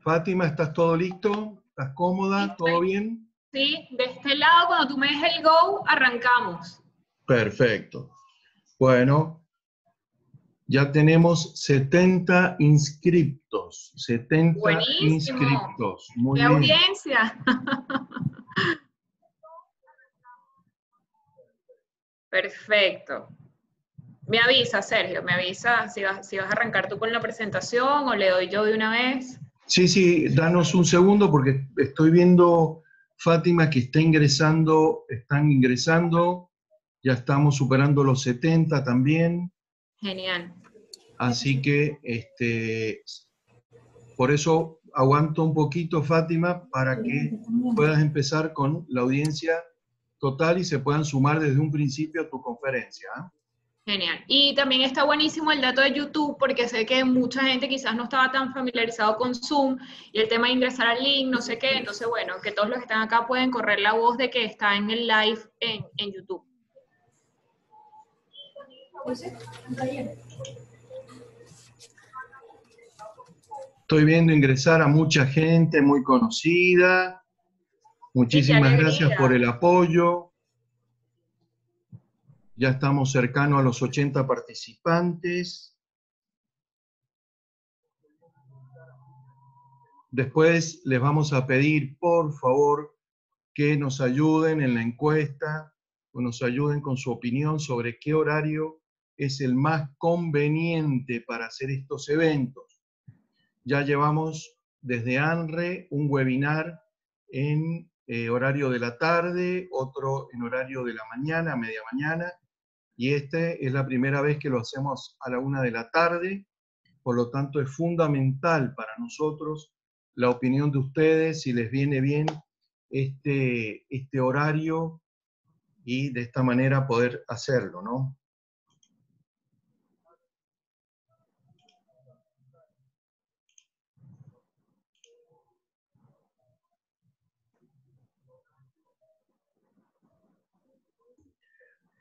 Fátima, ¿estás todo listo? ¿Estás cómoda? ¿Todo bien? Sí, de este lado, cuando tú me des el go, arrancamos. Perfecto. Bueno, ya tenemos 70 inscriptos. 70 Buenísimo. inscriptos. ¡Qué Muy bien. audiencia! Perfecto. Me avisa, Sergio, me avisa si vas a arrancar tú con la presentación o le doy yo de una vez. Sí, sí, danos un segundo porque estoy viendo, Fátima, que están ingresando. Ya estamos superando los 70 también. Genial. Así que, por eso aguanto un poquito, Fátima, para que puedas empezar con la audiencia total y se puedan sumar desde un principio a tu conferencia. ¿Ah? Genial. Y también está buenísimo el dato de YouTube, porque sé que mucha gente quizás no estaba tan familiarizado con Zoom y el tema de ingresar al link, no sé qué. Entonces, bueno, que todos los que están acá pueden correr la voz de que está en el live en YouTube. Estoy viendo ingresar a mucha gente muy conocida. ¡Y qué Muchísimas gracias por alegría! el apoyo. Ya estamos cercanos a los 80 participantes. Después les vamos a pedir, por favor, que nos ayuden en la encuesta o nos ayuden con su opinión sobre qué horario es el más conveniente para hacer estos eventos. Ya llevamos desde ANRE un webinar en horario de la tarde, otro en horario de la mañana, media mañana, y este es la primera vez que lo hacemos a la 1 de la tarde, por lo tanto es fundamental para nosotros la opinión de ustedes, si les viene bien este horario y de esta manera poder hacerlo, ¿no?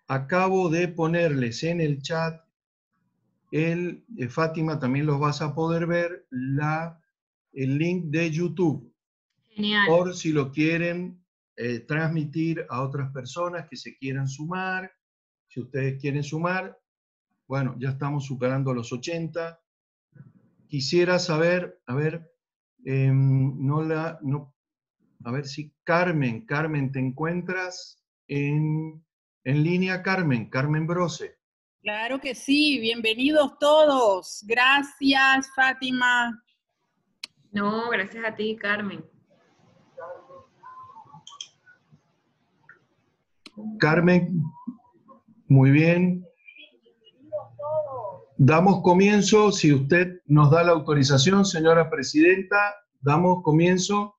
Acabo de ponerles en el chat, Fátima, también los vas a poder ver, el link de YouTube, Genial. por si lo quieren transmitir a otras personas que se quieran sumar. Si ustedes quieren sumar, bueno, ya estamos superando los 80. Quisiera saber, a ver, a ver si Carmen, ¿te encuentras en línea, Carmen? Carmen Brose. Claro que sí, bienvenidos todos. Gracias, Fátima. No, gracias a ti, Carmen. Carmen, muy bien. Damos comienzo, si usted nos da la autorización, señora presidenta, damos comienzo.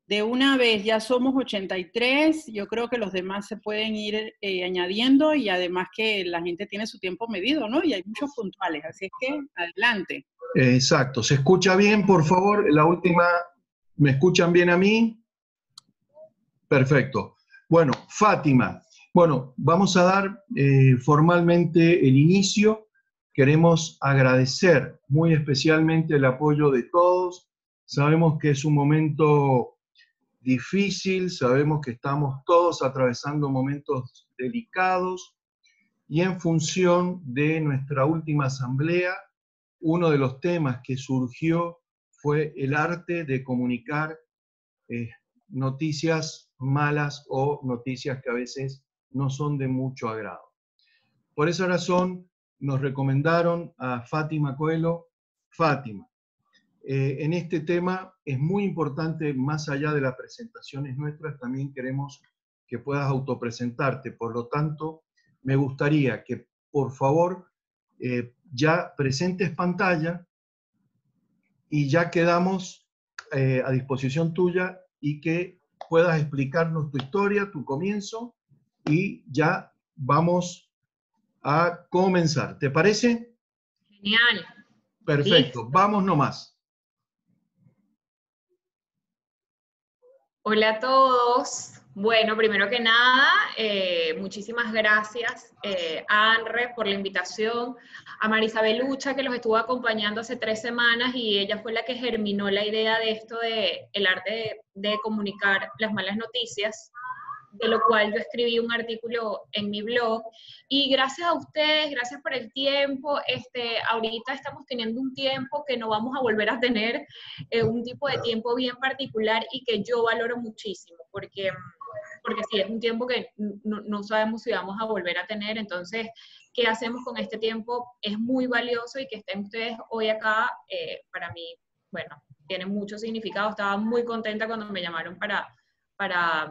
De una vez, ya somos 83, yo creo que los demás se pueden ir añadiendo y además que la gente tiene su tiempo medido, ¿no? Y hay muchos puntuales, así es que adelante. Exacto, ¿se escucha bien, por favor? La última, ¿me escuchan bien a mí? Perfecto. Bueno, Fátima, bueno, vamos a dar formalmente el inicio. Queremos agradecer muy especialmente el apoyo de todos. Sabemos que es un momento difícil, sabemos que estamos todos atravesando momentos delicados y en función de nuestra última asamblea, uno de los temas que surgió fue el arte de comunicar noticias malas o noticias que a veces no son de mucho agrado. Por esa razón nos recomendaron a Fátima Coelho. Fátima, en este tema es muy importante, más allá de las presentaciones nuestras, también queremos que puedas autopresentarte. Por lo tanto, me gustaría que, por favor, ya presentes pantalla y ya quedamos a disposición tuya y que puedas explicarnos tu historia, tu comienzo, y ya vamos a comenzar. ¿Te parece? Genial. Perfecto, Listo. vamos nomás. Hola a todos, Bueno, primero que nada, muchísimas gracias a Anre por la invitación, a Marisabel Lucha, que los estuvo acompañando hace 3 semanas y ella fue la que germinó la idea de esto de el arte de comunicar las malas noticias, de lo cual yo escribí un artículo en mi blog. Y gracias a ustedes, gracias por el tiempo. Ahorita estamos teniendo un tiempo que no vamos a volver a tener, un tipo de tiempo bien particular y que yo valoro muchísimo, porque sí, es un tiempo que no sabemos si vamos a volver a tener. Entonces, ¿qué hacemos con este tiempo? Es muy valioso, y que estén ustedes hoy acá, para mí, bueno, tiene mucho significado. Estaba muy contenta cuando me llamaron para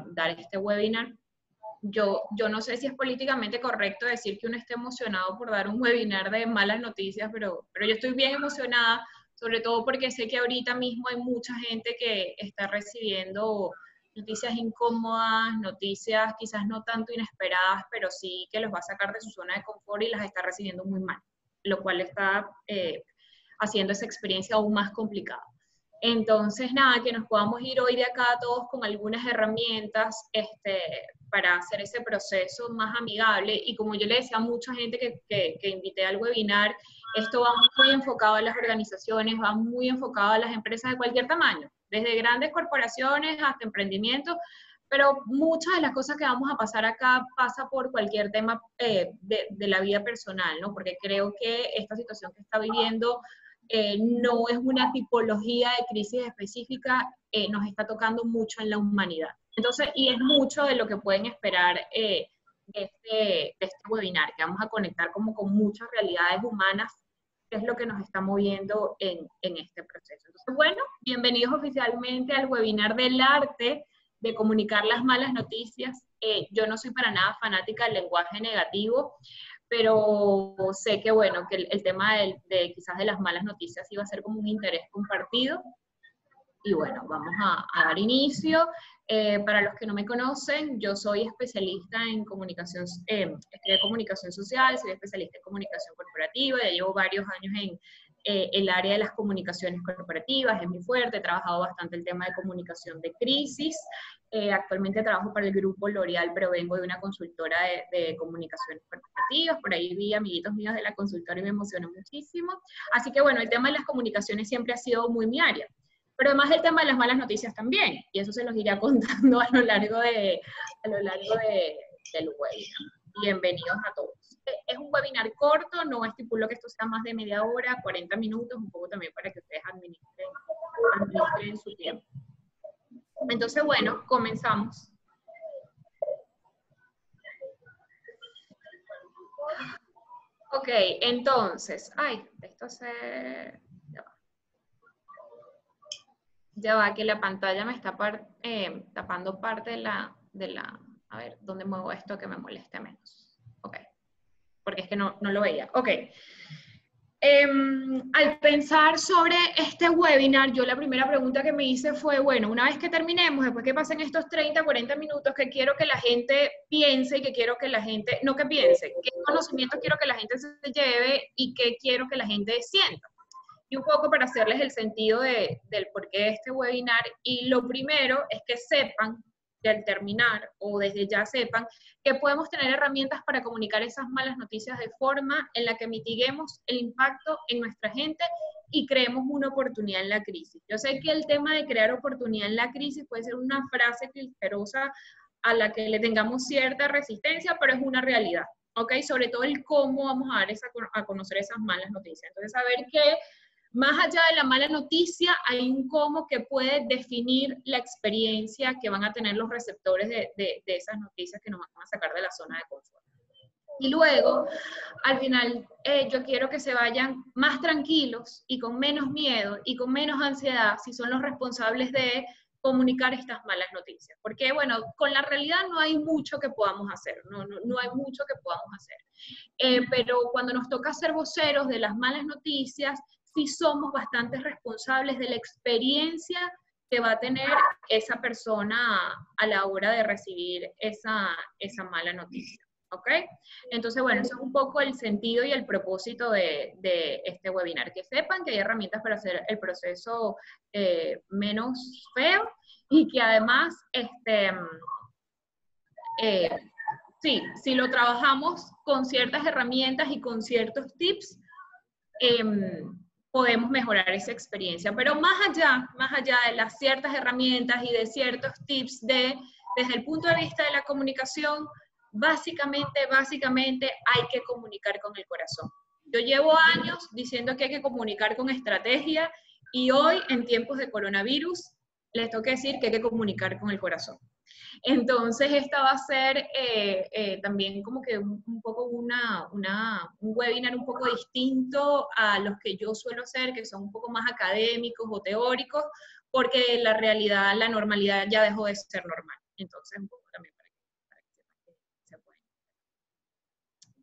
dar este webinar. Yo no sé si es políticamente correcto decir que uno esté emocionado por dar un webinar de malas noticias, pero yo estoy bien emocionada, sobre todo porque sé que ahorita mismo hay mucha gente que está recibiendo noticias incómodas, noticias quizás no tanto inesperadas, pero sí que los va a sacar de su zona de confort y las está recibiendo muy mal, lo cual está haciendo esa experiencia aún más complicada. Entonces, nada, que nos podamos ir hoy de acá todos con algunas herramientas para hacer ese proceso más amigable. Y como yo le decía a mucha gente que invité al webinar, esto va muy enfocado a las organizaciones, va muy enfocado a las empresas de cualquier tamaño, desde grandes corporaciones hasta emprendimientos, pero muchas de las cosas que vamos a pasar acá pasa por cualquier tema de la vida personal, ¿no? Porque creo que esta situación que está viviendo no es una tipología de crisis específica, nos está tocando mucho en la humanidad. Entonces, y es mucho de lo que pueden esperar de este webinar, que vamos a conectar como con muchas realidades humanas, que es lo que nos está moviendo en este proceso. Entonces, bueno, bienvenidos oficialmente al webinar del arte de comunicar las malas noticias. Yo no soy para nada fanática del lenguaje negativo, pero sé que, bueno, que el tema de quizás de las malas noticias iba a ser como un interés compartido. Y bueno, vamos a dar inicio. Para los que no me conocen, yo soy especialista en comunicación, estudié comunicación social, soy especialista en comunicación corporativa, ya llevo varios años en el área de las comunicaciones corporativas, es muy fuerte, he trabajado bastante el tema de comunicación de crisis. Actualmente trabajo para el grupo L'Oreal, pero vengo de una consultora de comunicaciones corporativas. Por ahí vi amiguitos míos de la consultora y me emocionó muchísimo. Así que bueno, el tema de las comunicaciones siempre ha sido muy mi área. Pero además el tema de las malas noticias también, y eso se los iré contando a lo largo del webinar. Bienvenidos a todos. Es un webinar corto, no estipulo que esto sea más de media hora, 40 minutos, un poco también para que ustedes administren su tiempo. Entonces, bueno, comenzamos. Ok, entonces, esto se... Ya va, que la pantalla me está tapando parte de la... A ver, ¿dónde muevo esto que me moleste menos? Ok, porque es que no lo veía. Ok. Al pensar sobre este webinar, yo la primera pregunta que me hice fue, bueno, una vez que terminemos, después que pasen estos 30, 40 minutos, que quiero que la gente piense y que quiero que la gente, no que piense, qué conocimiento quiero que la gente se lleve y qué quiero que la gente sienta. Y un poco para hacerles el sentido del porqué de este webinar. Y lo primero es que sepan, que al terminar, o desde ya sepan, que podemos tener herramientas para comunicar esas malas noticias de forma en la que mitiguemos el impacto en nuestra gente y creemos una oportunidad en la crisis. Yo sé que el tema de crear oportunidad en la crisis puede ser una frase clicherosa a la que le tengamos cierta resistencia, pero es una realidad, ¿ok? Sobre todo el cómo vamos a dar a conocer esas malas noticias. Entonces, saber que más allá de la mala noticia, hay un cómo que puede definir la experiencia que van a tener los receptores de esas noticias que nos van a sacar de la zona de confort. Y luego, al final, yo quiero que se vayan más tranquilos y con menos miedo y con menos ansiedad si son los responsables de comunicar estas malas noticias. Porque, bueno, con la realidad no hay mucho que podamos hacer, no hay mucho que podamos hacer. Pero cuando nos toca ser voceros de las malas noticias, sí somos bastante responsables de la experiencia que va a tener esa persona a la hora de recibir esa mala noticia, ¿ok? Entonces, bueno, eso es un poco el sentido y el propósito de este webinar, que sepan que hay herramientas para hacer el proceso menos feo y que además sí, si lo trabajamos con ciertas herramientas y con ciertos tips, podemos mejorar esa experiencia. Pero más allá de las ciertas herramientas y de ciertos tips desde el punto de vista de la comunicación, básicamente hay que comunicar con el corazón. Yo llevo años diciendo que hay que comunicar con estrategia y hoy, en tiempos de coronavirus, les tengo que decir que hay que comunicar con el corazón. Entonces, esta va a ser también como que un poco un webinar un poco distinto a los que yo suelo hacer, que son un poco más académicos o teóricos, porque la realidad, la normalidad ya dejó de ser normal. Entonces, un poco también para que se pueda.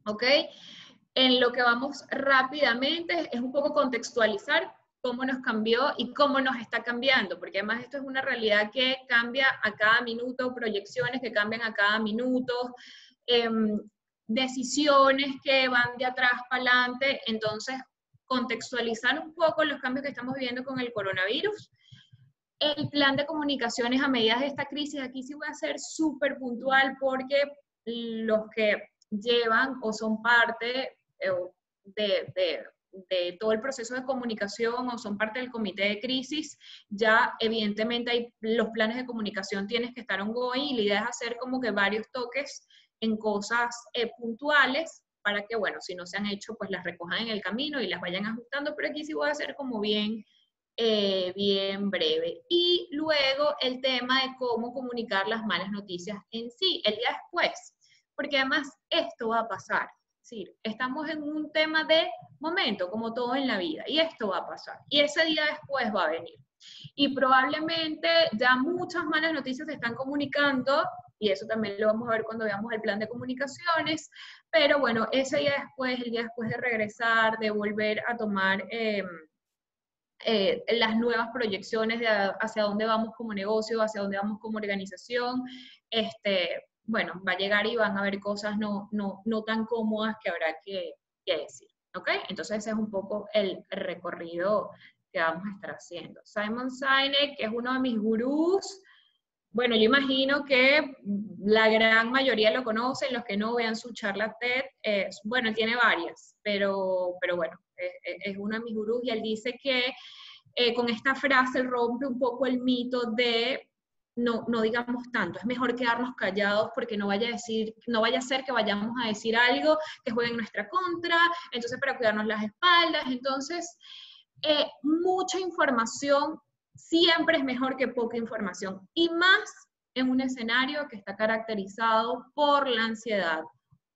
¿Ok? En lo que vamos rápidamente es un poco contextualizar cómo nos cambió y cómo nos está cambiando, porque además esto es una realidad que cambia a cada minuto, proyecciones que cambian a cada minuto, decisiones que van de atrás para adelante. Entonces, contextualizar un poco los cambios que estamos viviendo con el coronavirus. El plan de comunicaciones a medida de esta crisis, aquí sí voy a ser súper puntual porque los que llevan o son parte de todo el proceso de comunicación o son parte del comité de crisis, ya evidentemente los planes de comunicación tienes que estar ongoing y la idea es hacer como que varios toques en cosas puntuales para que, bueno, si no se han hecho, pues las recojan en el camino y las vayan ajustando, pero aquí sí voy a hacer como bien breve. Y luego el tema de cómo comunicar las malas noticias en sí, el día después, porque además esto va a pasar. Es decir, estamos en un tema de momento, como todo en la vida, y esto va a pasar, y ese día después va a venir. Y probablemente ya muchas malas noticias se están comunicando, y eso también lo vamos a ver cuando veamos el plan de comunicaciones, pero bueno, ese día después, el día después de regresar, de volver a tomar las nuevas proyecciones de hacia dónde vamos como negocio, hacia dónde vamos como organización, bueno, va a llegar y van a haber cosas no tan cómodas que habrá que decir, ¿ok? Entonces ese es un poco el recorrido que vamos a estar haciendo. Simon Sinek, que es uno de mis gurús, bueno, yo imagino que la gran mayoría lo conocen, los que no vean su charla TED, bueno, tiene varias, pero bueno, es uno de mis gurús y él dice que con esta frase rompe un poco el mito de no digamos tanto, es mejor quedarnos callados porque no vaya a ser que vayamos a decir algo que juegue en nuestra contra, entonces para cuidarnos las espaldas. Entonces mucha información siempre es mejor que poca información, y más en un escenario que está caracterizado por la ansiedad,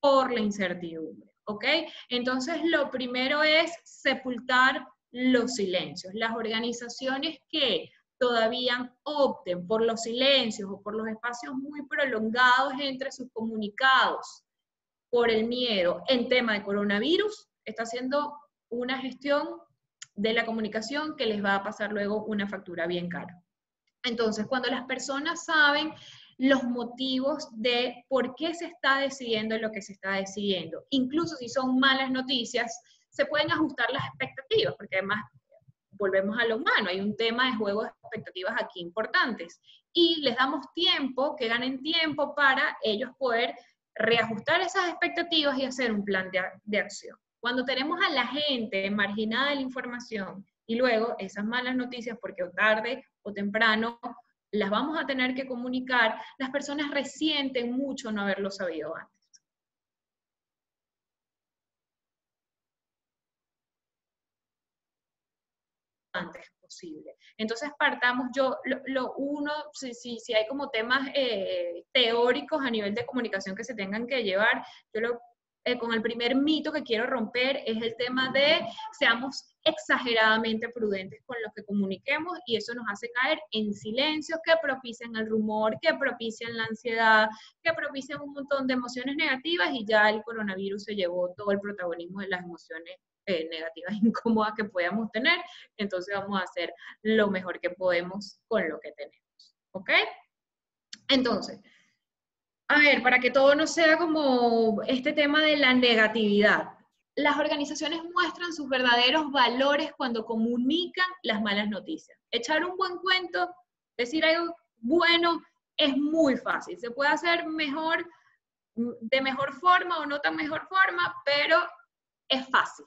por la incertidumbre, ¿ok? Entonces lo primero es sepultar los silencios. Las organizaciones que todavía opten por los silencios o por los espacios muy prolongados entre sus comunicados por el miedo en tema de coronavirus, está haciendo una gestión de la comunicación que les va a pasar luego una factura bien cara. Entonces, cuando las personas saben los motivos de por qué se está decidiendo lo que se está decidiendo, incluso si son malas noticias, se pueden ajustar las expectativas, porque además volvemos a lo humano, hay un tema de juego de expectativas aquí importantes, y les damos tiempo, que ganen tiempo para ellos poder reajustar esas expectativas y hacer un plan de acción. Cuando tenemos a la gente marginada de la información y luego esas malas noticias, porque o tarde o temprano las vamos a tener que comunicar, las personas resienten mucho no haberlo sabido antes posible. Entonces partamos, si hay como temas teóricos a nivel de comunicación que se tengan que llevar, con el primer mito que quiero romper es el tema de seamos exageradamente prudentes con lo que comuniquemos, y eso nos hace caer en silencios que propician el rumor, que propician la ansiedad, que propician un montón de emociones negativas, y ya el coronavirus se llevó todo el protagonismo de las emociones negativas incómodas que podamos tener. Entonces vamos a hacer lo mejor que podemos con lo que tenemos, ¿ok? Entonces, a ver, para que todo no sea como este tema de la negatividad. Las organizaciones muestran sus verdaderos valores cuando comunican las malas noticias. Echar un buen cuento, decir algo bueno es muy fácil. Se puede hacer mejor, de mejor forma o no tan mejor forma, pero es fácil.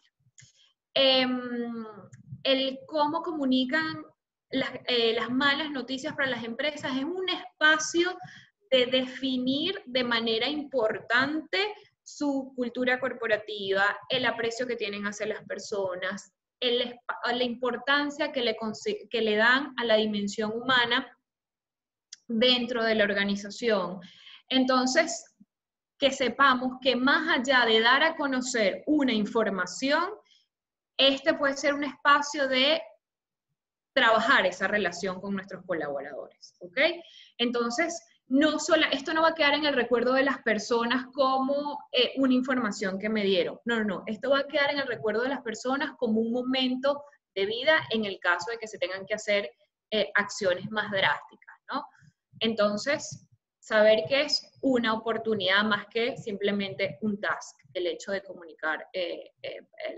El cómo comunican las malas noticias para las empresas es un espacio de definir de manera importante su cultura corporativa, el aprecio que tienen hacia las personas, la importancia que le dan a la dimensión humana dentro de la organización. Entonces, que sepamos que más allá de dar a conocer una información, este puede ser un espacio de trabajar esa relación con nuestros colaboradores, ¿ok? Entonces, esto no va a quedar en el recuerdo de las personas como una información que me dieron. No, esto va a quedar en el recuerdo de las personas como un momento de vida en el caso de que se tengan que hacer acciones más drásticas, ¿no? Entonces, saber que es una oportunidad más que simplemente un task, el hecho de comunicar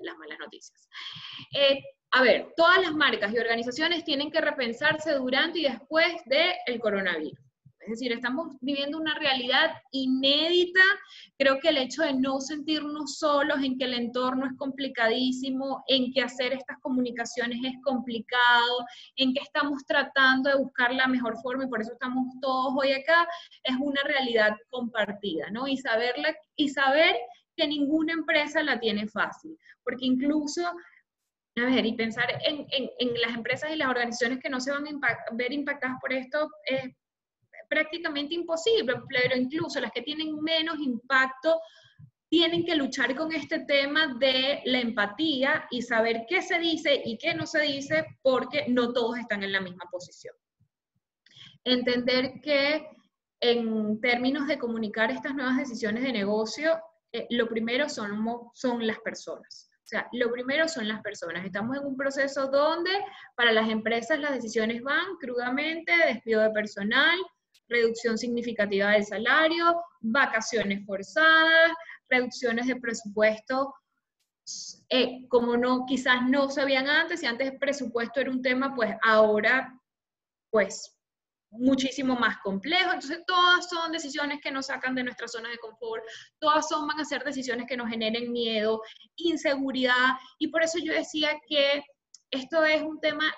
las malas noticias. A ver, todas las marcas y organizaciones tienen que repensarse durante y después del coronavirus. Es decir, estamos viviendo una realidad inédita. Creo que el hecho de no sentirnos solos, en que el entorno es complicadísimo, en que hacer estas comunicaciones es complicado, en que estamos tratando de buscar la mejor forma y por eso estamos todos hoy acá, es una realidad compartida, ¿no? Y saber que ninguna empresa la tiene fácil, porque incluso, a ver, y pensar en las empresas y las organizaciones que no se van a ver impactadas por esto es prácticamente imposible, pero incluso las que tienen menos impacto tienen que luchar con este tema de la empatía y saber qué se dice y qué no se dice, porque no todos están en la misma posición. Entender que en términos de comunicar estas nuevas decisiones de negocio, lo primero son las personas. O sea, lo primero son las personas. Estamos en un proceso donde para las empresas las decisiones van crudamente, despido de personal, reducción significativa del salario, vacaciones forzadas, reducciones de presupuesto, como quizás no se veían antes, y antes el presupuesto era un tema, pues ahora, pues, muchísimo más complejo. Entonces, todas son decisiones que nos sacan de nuestra zona de confort, van a ser decisiones que nos generen miedo, inseguridad, y por eso yo decía que esto es un tema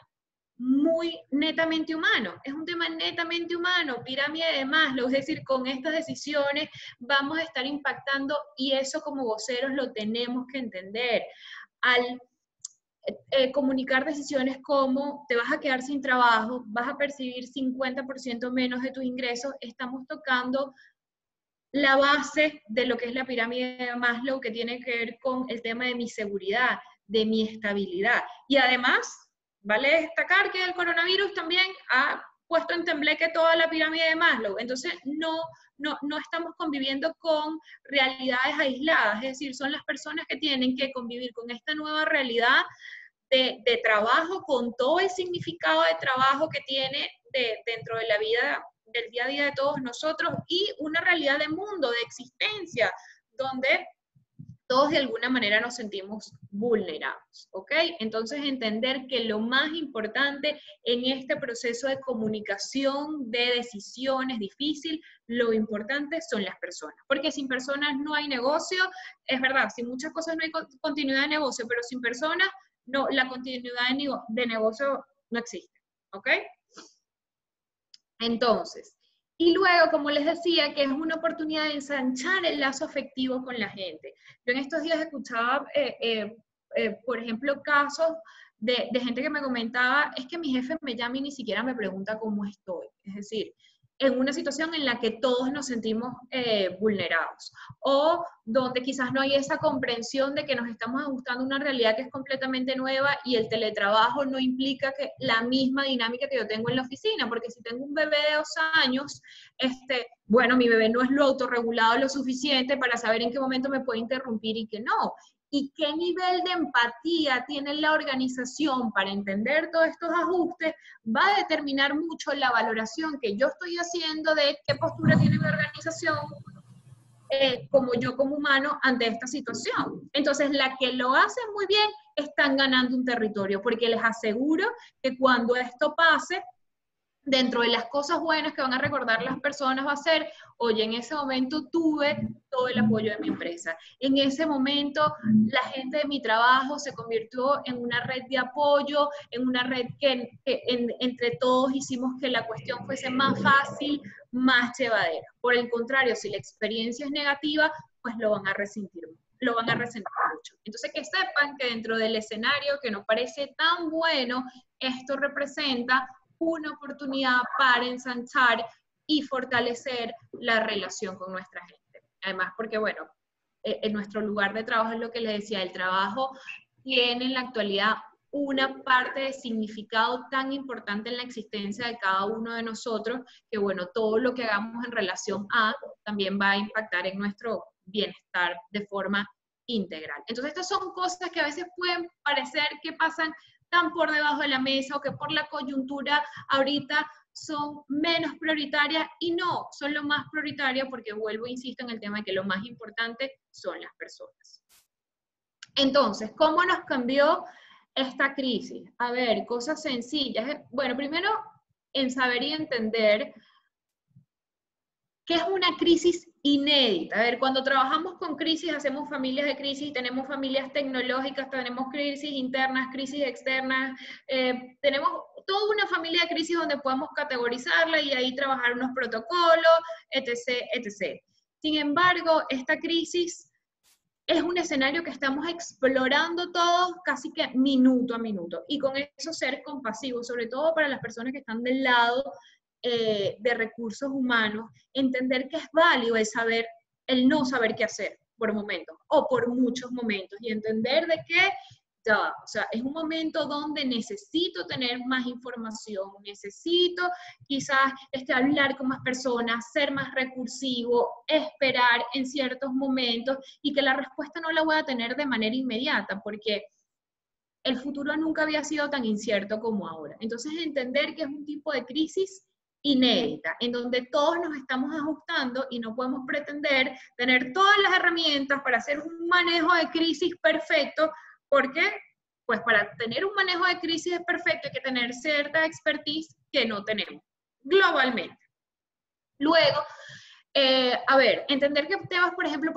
muy netamente humano, es un tema netamente humano, pirámide de Maslow, es decir, con estas decisiones vamos a estar impactando y eso como voceros lo tenemos que entender. Al comunicar decisiones como te vas a quedar sin trabajo, vas a percibir 50% menos de tus ingresos, estamos tocando la base de lo que es la pirámide de Maslow, que tiene que ver con el tema de mi seguridad, de mi estabilidad. Y además, vale destacar que el coronavirus también ha puesto en tembleque toda la pirámide de Maslow. Entonces, no estamos conviviendo con realidades aisladas, es decir, son las personas que tienen que convivir con esta nueva realidad de trabajo, con todo el significado de trabajo que tiene dentro de la vida del día a día de todos nosotros, y una realidad de mundo, de existencia, donde todos de alguna manera nos sentimos vulnerados, ¿ok? Entonces entender que lo más importante en este proceso de comunicación, de decisiones difícil, lo importante son las personas, porque sin personas no hay negocio, es verdad, sin muchas cosas no hay continuidad de negocio, pero sin personas, no, la continuidad de negocio no existe, ¿ok? Entonces, y luego, como les decía, que es una oportunidad de ensanchar el lazo afectivo con la gente. Yo en estos días escuchaba, por ejemplo, casos de gente que me comentaba, es que mi jefe me llama y ni siquiera me pregunta cómo estoy. Es decir, en una situación en la que todos nos sentimos vulnerados, o donde quizás no hay esa comprensión de que nos estamos ajustando a una realidad que es completamente nueva y el teletrabajo no implica que la misma dinámica que yo tengo en la oficina, porque si tengo un bebé de 2 años, bueno, mi bebé no es lo autorregulado lo suficiente para saber en qué momento me puede interrumpir y qué no. ¿Y qué nivel de empatía tiene la organización para entender todos estos ajustes? Va a determinar mucho la valoración que yo estoy haciendo de qué postura tiene mi organización como yo como humano ante esta situación. Entonces, la que lo hacen muy bien están ganando un territorio, porque les aseguro que cuando esto pase, dentro de las cosas buenas que van a recordar las personas va a ser, oye, en ese momento tuve todo el apoyo de mi empresa. En ese momento la gente de mi trabajo se convirtió en una red de apoyo, en una red que entre todos hicimos que la cuestión fuese más fácil, más llevadera. Por el contrario, si la experiencia es negativa, pues lo van a resentir mucho. Entonces, que sepan que dentro del escenario que nos parece tan bueno, esto representa una oportunidad para ensanchar y fortalecer la relación con nuestra gente. Además, porque bueno, en nuestro lugar de trabajo es lo que les decía, el trabajo tiene en la actualidad una parte de significado tan importante en la existencia de cada uno de nosotros, que bueno, todo lo que hagamos en relación a también va a impactar en nuestro bienestar de forma integral. Entonces, estas son cosas que a veces pueden parecer que pasan tan por debajo de la mesa o que por la coyuntura ahorita son menos prioritarias, y no, son lo más prioritario, porque vuelvo, insisto en el tema de que lo más importante son las personas. Entonces, ¿cómo nos cambió esta crisis? A ver, cosas sencillas. Bueno, primero, en saber y entender que es una crisis inédita. A ver, cuando trabajamos con crisis, hacemos familias de crisis, tenemos familias tecnológicas, tenemos crisis internas, crisis externas, tenemos toda una familia de crisis donde podemos categorizarla y ahí trabajar unos protocolos, etc., etc. Sin embargo, esta crisis es un escenario que estamos explorando todos casi que minuto a minuto, y con eso ser compasivos, sobre todo para las personas que están del lado de recursos humanos, entender que es válido el no saber qué hacer por momentos, o por muchos momentos, y entender de que ya, o sea, es un momento donde necesito tener más información, necesito quizás hablar con más personas, ser más recursivo, esperar en ciertos momentos, y que la respuesta no la voy a tener de manera inmediata, porque el futuro nunca había sido tan incierto como ahora. Entonces, entender que es un tipo de crisis inédita, en donde todos nos estamos ajustando y no podemos pretender tener todas las herramientas para hacer un manejo de crisis perfecto, porque pues para tener un manejo de crisis perfecto hay que tener cierta expertise que no tenemos globalmente. Luego, a ver, entender que temas, por ejemplo,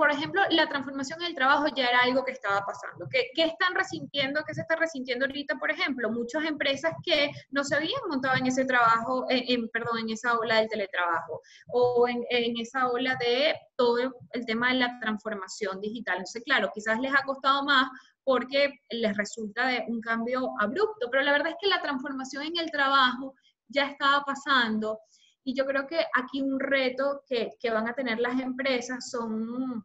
la transformación en el trabajo ya era algo que estaba pasando. ¿Qué están resintiendo? ¿Qué se está resintiendo ahorita, por ejemplo? Muchas empresas que no se habían montado en ese trabajo, en esa ola del teletrabajo, o en esa ola de todo el tema de la transformación digital. Entonces, claro, quizás les ha costado más porque les resulta de un cambio abrupto, pero la verdad es que la transformación en el trabajo ya estaba pasando. Y yo creo que aquí un reto que van a tener las empresas son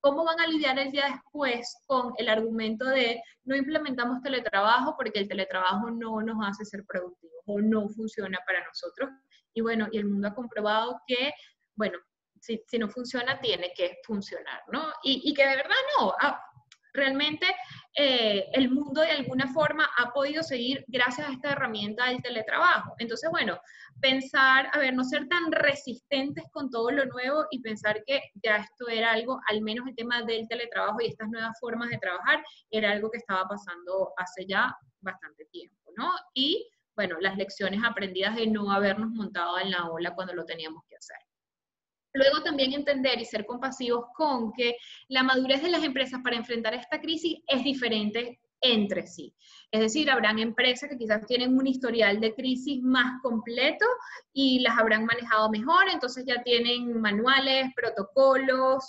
cómo van a lidiar el día después con el argumento de no implementamos teletrabajo porque el teletrabajo no nos hace ser productivos o no funciona para nosotros. Y bueno, y el mundo ha comprobado que, bueno, si no funciona, tiene que funcionar, ¿no? Y que de verdad no. Realmente el mundo de alguna forma ha podido seguir gracias a esta herramienta del teletrabajo. Entonces, bueno, pensar, a ver, no ser tan resistentes con todo lo nuevo y pensar que ya esto era algo, al menos el tema del teletrabajo y estas nuevas formas de trabajar, era algo que estaba pasando hace ya bastante tiempo, ¿no? Y, bueno, las lecciones aprendidas de no habernos montado en la ola cuando lo teníamos que hacer. Luego también entender y ser compasivos con que la madurez de las empresas para enfrentar esta crisis es diferente entre sí. Es decir, habrán empresas que quizás tienen un historial de crisis más completo y las habrán manejado mejor, entonces ya tienen manuales, protocolos,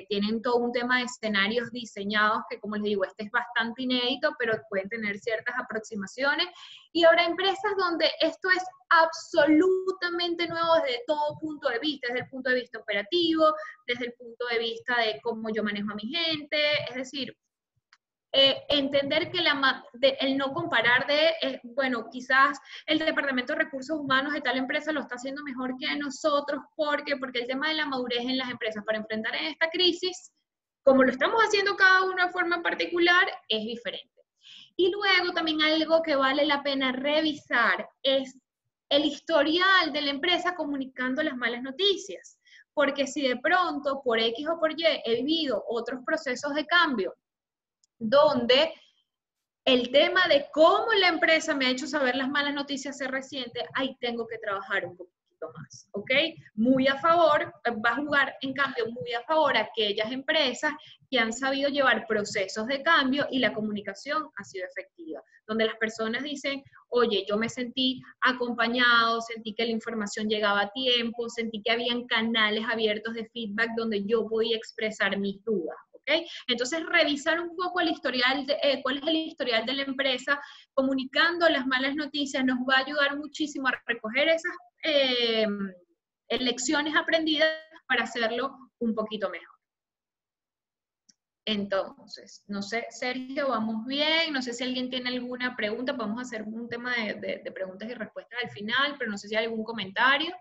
tienen todo un tema de escenarios diseñados que, como les digo, este es bastante inédito, pero pueden tener ciertas aproximaciones. Y habrá empresas donde esto es absolutamente nuevo desde todo punto de vista, desde el punto de vista operativo, desde el punto de vista de cómo yo manejo a mi gente, es decir, entender que el no comparar bueno, quizás el Departamento de Recursos Humanos de tal empresa lo está haciendo mejor que nosotros, porque el tema de la madurez en las empresas para enfrentar esta crisis, como lo estamos haciendo cada uno de forma particular, es diferente. Y luego también algo que vale la pena revisar es el historial de la empresa comunicando las malas noticias, porque si de pronto por X o por Y he vivido otros procesos de cambio donde El tema de cómo la empresa me ha hecho saber las malas noticias es reciente, ahí tengo que trabajar un poquito más, ¿ok? Muy a favor, va a jugar en cambio muy a favor aquellas empresas que han sabido llevar procesos de cambio y la comunicación ha sido efectiva, donde las personas dicen, oye, yo me sentí acompañado, sentí que la información llegaba a tiempo, sentí que habían canales abiertos de feedback donde yo podía expresar mis dudas. ¿Okay? Entonces, revisar un poco el historial, cuál es el historial de la empresa, comunicando las malas noticias, nos va a ayudar muchísimo a recoger esas lecciones aprendidas para hacerlo un poquito mejor. Entonces, no sé, Sergio, ¿vamos bien? No sé si alguien tiene alguna pregunta, podemos hacer un tema de preguntas y respuestas al final, pero no sé si hay algún comentario.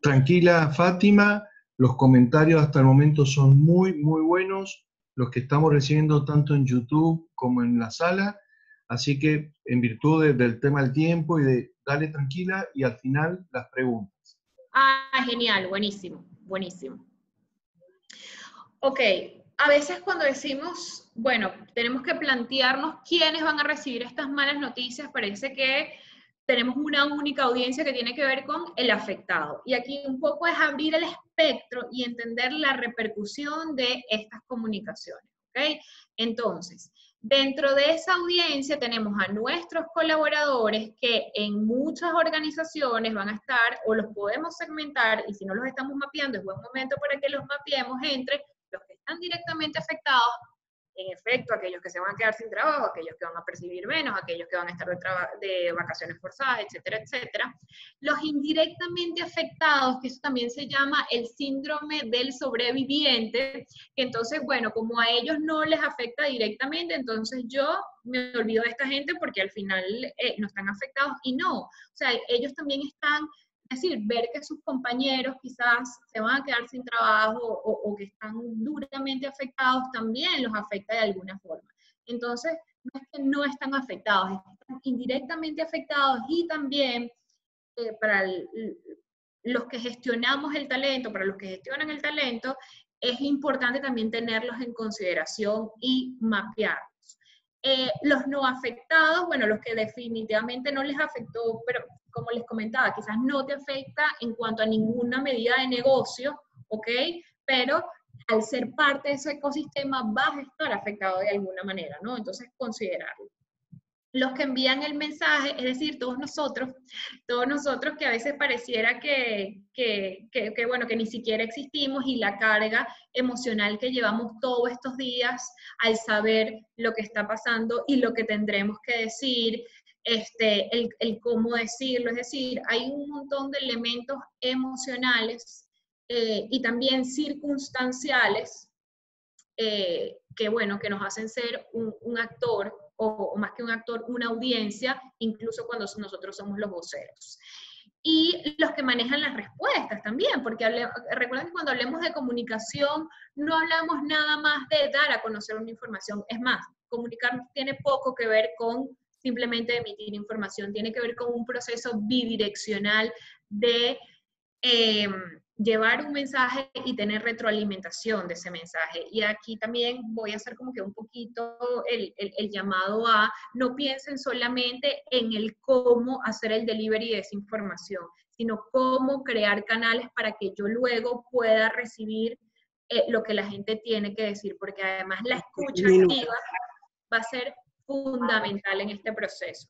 Tranquila, Fátima. Los comentarios hasta el momento son muy, muy buenos, los que estamos recibiendo tanto en YouTube como en la sala, así que en virtud del tema del tiempo y de dale tranquila y al final las preguntas. Ah, genial, buenísimo, buenísimo. Ok, a veces cuando decimos, bueno, tenemos que plantearnos quiénes van a recibir estas malas noticias, parece que tenemos una única audiencia que tiene que ver con el afectado. Y aquí un poco es abrir el espectro y entender la repercusión de estas comunicaciones, ¿ok? Entonces, dentro de esa audiencia tenemos a nuestros colaboradores que en muchas organizaciones van a estar, o los podemos segmentar, y si no los estamos mapeando, es buen momento para que los mapeemos entre los que están directamente afectados, en efecto, aquellos que se van a quedar sin trabajo, aquellos que van a percibir menos, aquellos que van a estar de vacaciones forzadas, etcétera, etcétera. Los indirectamente afectados, que eso también se llama el síndrome del sobreviviente, que entonces, bueno, como a ellos no les afecta directamente, entonces yo me olvido de esta gente porque al final no están afectados, y no, o sea, ellos también están... Es decir, ver que sus compañeros quizás se van a quedar sin trabajo o que están duramente afectados también los afecta de alguna forma. Entonces, no es que no están afectados, están indirectamente afectados y también para los que gestionamos el talento, para los que gestionan el talento, es importante también tenerlos en consideración y mapearlos. Los no afectados, bueno, los que definitivamente no les afectó, pero como les comentaba, quizás no te afecta en cuanto a ninguna medida de negocio, ¿ok? Pero al ser parte de ese ecosistema vas a estar afectado de alguna manera, ¿no? Entonces, considerarlo. Los que envían el mensaje, es decir, todos nosotros que a veces pareciera bueno, que ni siquiera existimos, y la carga emocional que llevamos todos estos días al saber lo que está pasando y lo que tendremos que decir, el cómo decirlo, es decir, hay un montón de elementos emocionales y también circunstanciales que, bueno, que nos hacen ser un actor, o más que un actor, una audiencia, incluso cuando nosotros somos los voceros. Y los que manejan las respuestas también, porque recuerden que cuando hablemos de comunicación, no hablamos nada más de dar a conocer una información. Es más, comunicar tiene poco que ver con simplemente emitir información, tiene que ver con un proceso bidireccional de llevar un mensaje y tener retroalimentación de ese mensaje. Y aquí también voy a hacer como que un poquito el llamado a no piensen solamente en el cómo hacer el delivery de esa información, sino cómo crear canales para que yo luego pueda recibir lo que la gente tiene que decir, porque además la escucha activa va a ser fundamental en este proceso.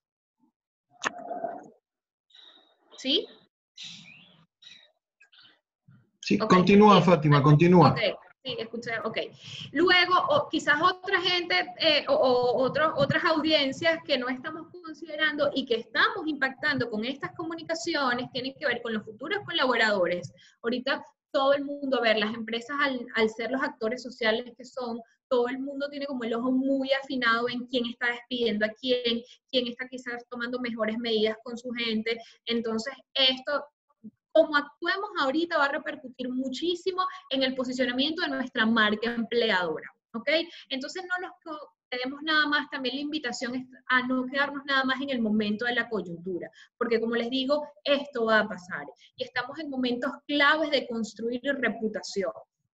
¿Sí? Sí, okay. Continúa, Fátima, continúa. Ok, sí, escuché, ok. Luego, quizás otra gente otras audiencias que no estamos considerando y que estamos impactando con estas comunicaciones tienen que ver con los futuros colaboradores. Ahorita todo el mundo, a ver, las empresas al ser los actores sociales que son, todo el mundo tiene como el ojo muy afinado en quién está despidiendo a quién está quizás tomando mejores medidas con su gente. Entonces, esto, como actuemos ahorita, va a repercutir muchísimo en el posicionamiento de nuestra marca empleadora, ¿ok? Entonces no nos quedemos nada más, también la invitación es a no quedarnos nada más en el momento de la coyuntura, porque como les digo, esto va a pasar, y estamos en momentos claves de construir reputación.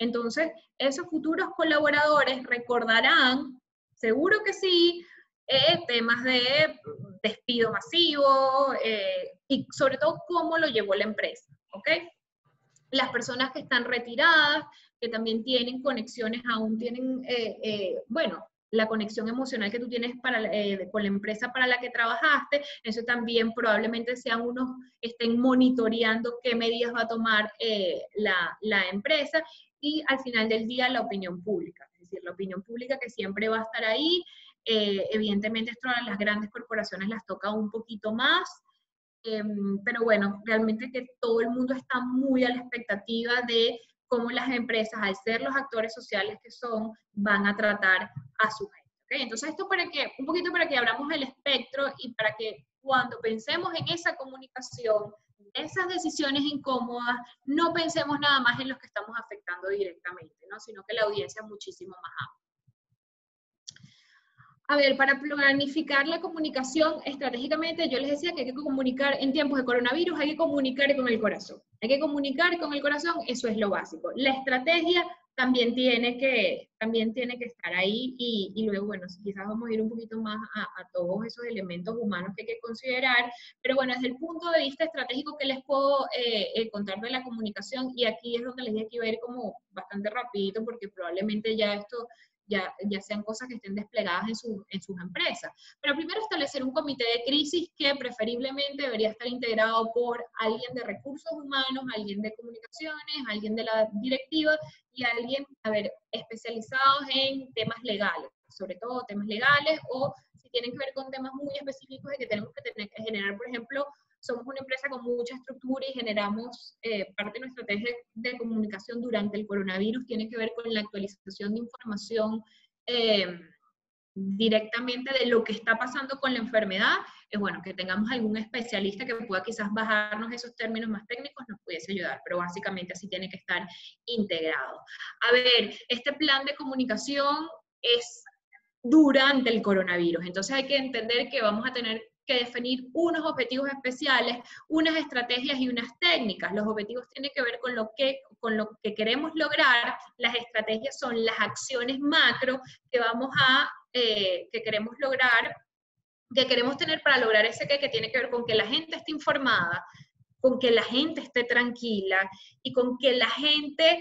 Entonces, esos futuros colaboradores recordarán, seguro que sí, temas de despido masivo y sobre todo cómo lo llevó la empresa, ¿ok? Las personas que están retiradas, que también tienen conexiones, aún tienen, bueno, la conexión emocional que tú tienes con la empresa para la que trabajaste, eso también probablemente sean unos, estén monitoreando qué medidas va a tomar la empresa, y al final del día la opinión pública, es decir, la opinión pública que siempre va a estar ahí. Evidentemente esto a las grandes corporaciones las toca un poquito más, pero bueno, realmente que todo el mundo está muy a la expectativa de cómo las empresas, al ser los actores sociales que son, van a tratar a su gente. ¿Okay? Entonces esto para que, un poquito para que abramos el espectro y para que cuando pensemos en esa comunicación, esas decisiones incómodas, no pensemos nada más en los que estamos afectando directamente, ¿no? Sino que la audiencia es muchísimo más amplia. A ver, para planificar la comunicación estratégicamente, yo les decía que hay que comunicar en tiempos de coronavirus, hay que comunicar con el corazón. Hay que comunicar con el corazón, eso es lo básico. La estrategia también tiene que estar ahí y luego, bueno, quizás vamos a ir un poquito más a todos esos elementos humanos que hay que considerar, pero bueno, desde el punto de vista estratégico que les puedo contar de la comunicación, y aquí es donde les dije que iba a ir como bastante rapidito porque probablemente ya esto ya sean cosas que estén desplegadas en sus empresas. Pero primero establecer un comité de crisis que preferiblemente debería estar integrado por alguien de recursos humanos, alguien de comunicaciones, alguien de la directiva y alguien, especializados en temas legales, sobre todo temas legales, o si tienen que ver con temas muy específicos de que tenemos que generar, por ejemplo, somos una empresa con mucha estructura y generamos parte de nuestra estrategia de comunicación durante el coronavirus, tiene que ver con la actualización de información directamente de lo que está pasando con la enfermedad. Es bueno que tengamos algún especialista que pueda quizás bajarnos esos términos más técnicos, nos pudiese ayudar, pero básicamente así tiene que estar integrado. A ver, este plan de comunicación es durante el coronavirus, entonces hay que entender que vamos a tener que definir unos objetivos especiales, unas estrategias y unas técnicas. Los objetivos tienen que ver con lo que queremos lograr, las estrategias son las acciones macro que que queremos lograr, que queremos tener para lograr ese que tiene que ver con que la gente esté informada, con que la gente esté tranquila y con que la gente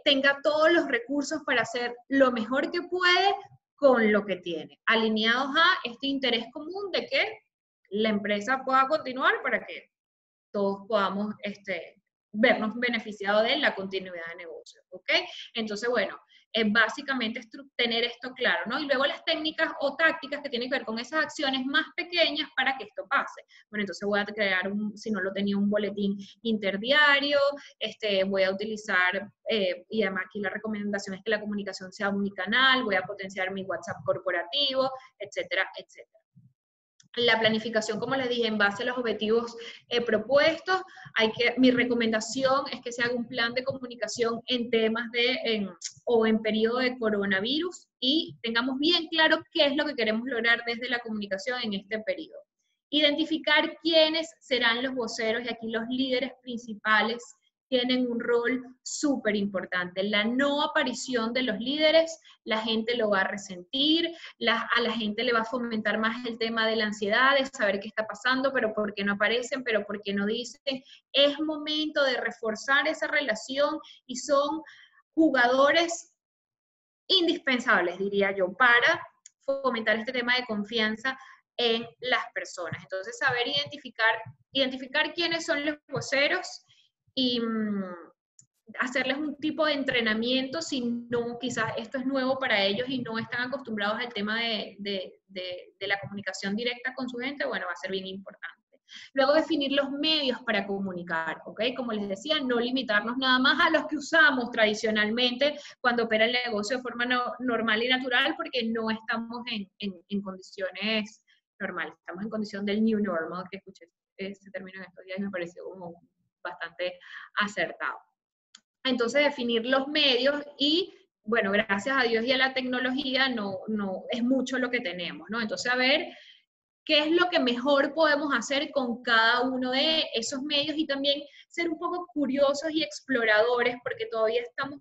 tenga todos los recursos para hacer lo mejor que puede con lo que tiene, alineados a este interés común de que la empresa pueda continuar para que todos podamos vernos beneficiados de la continuidad de negocio, ¿ok? Entonces, bueno, básicamente es tener esto claro, ¿no? Y luego las técnicas o tácticas que tienen que ver con esas acciones más pequeñas para que esto pase. Bueno, entonces voy a crear, si no lo tenía, un boletín interdiario, voy a utilizar, y además aquí la recomendación es que la comunicación sea unicanal, voy a potenciar mi WhatsApp corporativo, etcétera, etcétera. La planificación, como les dije, en base a los objetivos propuestos, mi recomendación es que se haga un plan de comunicación en temas o en periodo de coronavirus y tengamos bien claro qué es lo que queremos lograr desde la comunicación en este periodo. Identificar quiénes serán los voceros, y aquí los líderes principales tienen un rol súper importante. La no aparición de los líderes, la gente lo va a resentir, a la gente le va a fomentar más el tema de la ansiedad, de saber qué está pasando, pero por qué no aparecen, pero por qué no dicen. Es momento de reforzar esa relación y son jugadores indispensables, diría yo, para fomentar este tema de confianza en las personas. Entonces, saber identificar quiénes son los voceros y hacerles un tipo de entrenamiento si no, quizás esto es nuevo para ellos y no están acostumbrados al tema de la comunicación directa con su gente, bueno, va a ser bien importante. Luego definir los medios para comunicar, ¿ok? Como les decía, no limitarnos nada más a los que usamos tradicionalmente cuando opera el negocio de forma normal y natural, porque no estamos en condiciones normales, estamos en condición del new normal, que escuché ese término en estos días y me pareció como bastante acertado. Entonces, definir los medios y, bueno, gracias a Dios y a la tecnología no es mucho lo que tenemos, ¿no? Entonces, a ver, qué es lo que mejor podemos hacer con cada uno de esos medios y también ser un poco curiosos y exploradores, porque todavía estamos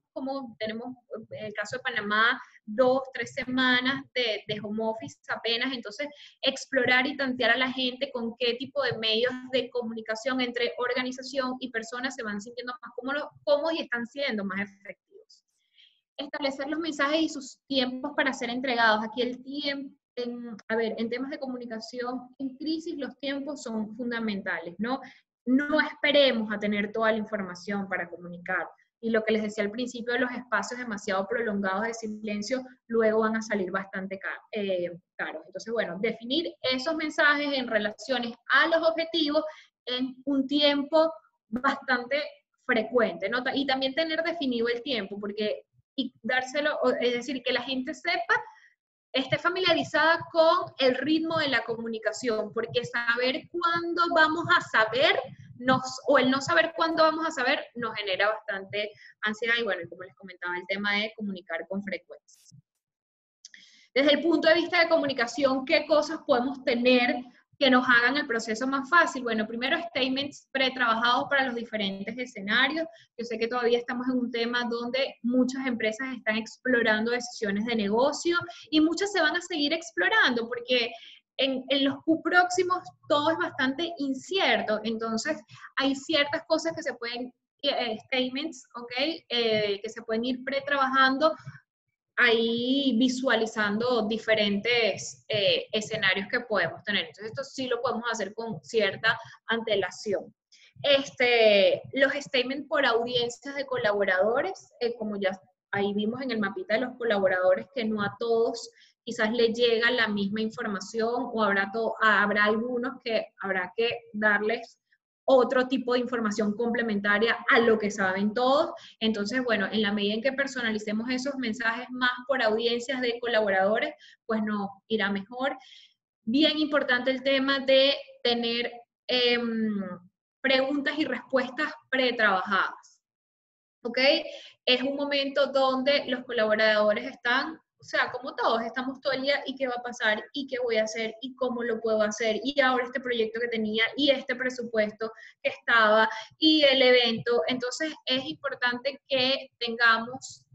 tenemos en el caso de Panamá 2, 3 semanas de home office apenas, entonces explorar y tantear a la gente con qué tipo de medios de comunicación entre organización y personas se van sintiendo más cómodos y están siendo más efectivos. Establecer los mensajes y sus tiempos para ser entregados. Aquí el tiempo, en temas de comunicación en crisis, los tiempos son fundamentales, ¿no? No esperemos a tener toda la información para comunicar. Y lo que les decía al principio, los espacios demasiado prolongados de silencio luego van a salir bastante caros. Entonces, bueno, definir esos mensajes en relaciones a los objetivos en un tiempo bastante frecuente, ¿no? Y también tener definido el tiempo, porque y dárselo, es decir, que la gente sepa, esté familiarizada con el ritmo de la comunicación, porque saber cuándo vamos a saber, o el no saber cuándo vamos a saber, nos genera bastante ansiedad, y bueno, como les comentaba, el tema de comunicar con frecuencia. Desde el punto de vista de comunicación, ¿qué cosas podemos tener que nos hagan el proceso más fácil? Bueno, primero, statements pretrabajados para los diferentes escenarios. Yo sé que todavía estamos en un tema donde muchas empresas están explorando decisiones de negocio y muchas se van a seguir explorando porque en los próximos todo es bastante incierto. Entonces, hay ciertas cosas que se pueden, statements, ¿ok? Que se pueden ir pretrabajando ahí visualizando diferentes escenarios que podemos tener. Entonces, esto sí lo podemos hacer con cierta antelación. Los statements por audiencias de colaboradores, como ya ahí vimos en el mapita de los colaboradores, que no a todos quizás les llega la misma información, o habrá algunos que habrá que darles otro tipo de información complementaria a lo que saben todos. Entonces, bueno, en la medida en que personalicemos esos mensajes más por audiencias de colaboradores, pues nos irá mejor. Bien importante el tema de tener preguntas y respuestas pretrabajadas, ¿ok? Es un momento donde los colaboradores están, o sea, como todos, estamos todo el día, ¿y qué va a pasar? ¿Y qué voy a hacer? ¿Y cómo lo puedo hacer? Y ahora este proyecto que tenía, y este presupuesto que estaba, y el evento. Entonces, es importante que tengamos,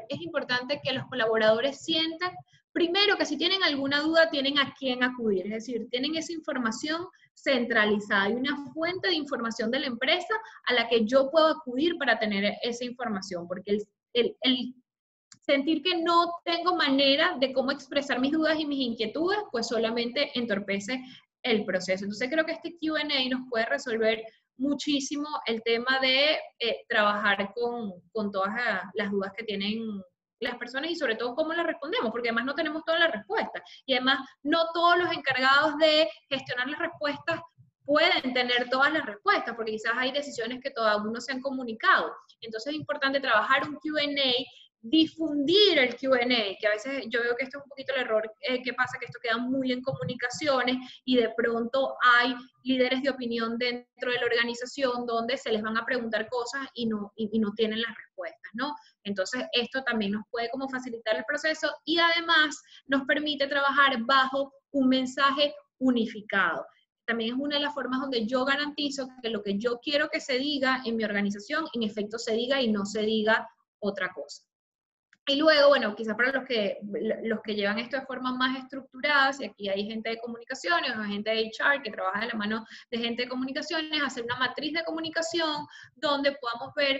es importante que los colaboradores sientan, primero, que si tienen alguna duda, tienen a quién acudir, es decir, tienen esa información centralizada y una fuente de información de la empresa a la que yo puedo acudir para tener esa información, porque el sentir que no tengo manera de cómo expresar mis dudas y mis inquietudes, pues solamente entorpece el proceso. Entonces creo que este Q&A nos puede resolver muchísimo el tema de trabajar con todas las dudas que tienen las personas y sobre todo cómo las respondemos, porque además no tenemos todas las respuestas y además no todos los encargados de gestionar las respuestas pueden tener todas las respuestas, porque quizás hay decisiones que todavía no se han comunicado. Entonces es importante trabajar un Q&A, difundir el Q&A, que a veces yo veo que esto es un poquito el error que pasa, que esto queda muy en comunicaciones y de pronto hay líderes de opinión dentro de la organización donde se les van a preguntar cosas y no tienen las respuestas, ¿no? Entonces esto también nos puede como facilitar el proceso y además nos permite trabajar bajo un mensaje unificado. También es una de las formas donde yo garantizo que lo que yo quiero que se diga en mi organización, en efecto se diga y no se diga otra cosa. Y luego, bueno, quizás para los que llevan esto de forma más estructurada, si aquí hay gente de comunicaciones o gente de HR que trabaja de la mano de gente de comunicaciones, hacer una matriz de comunicación donde podamos ver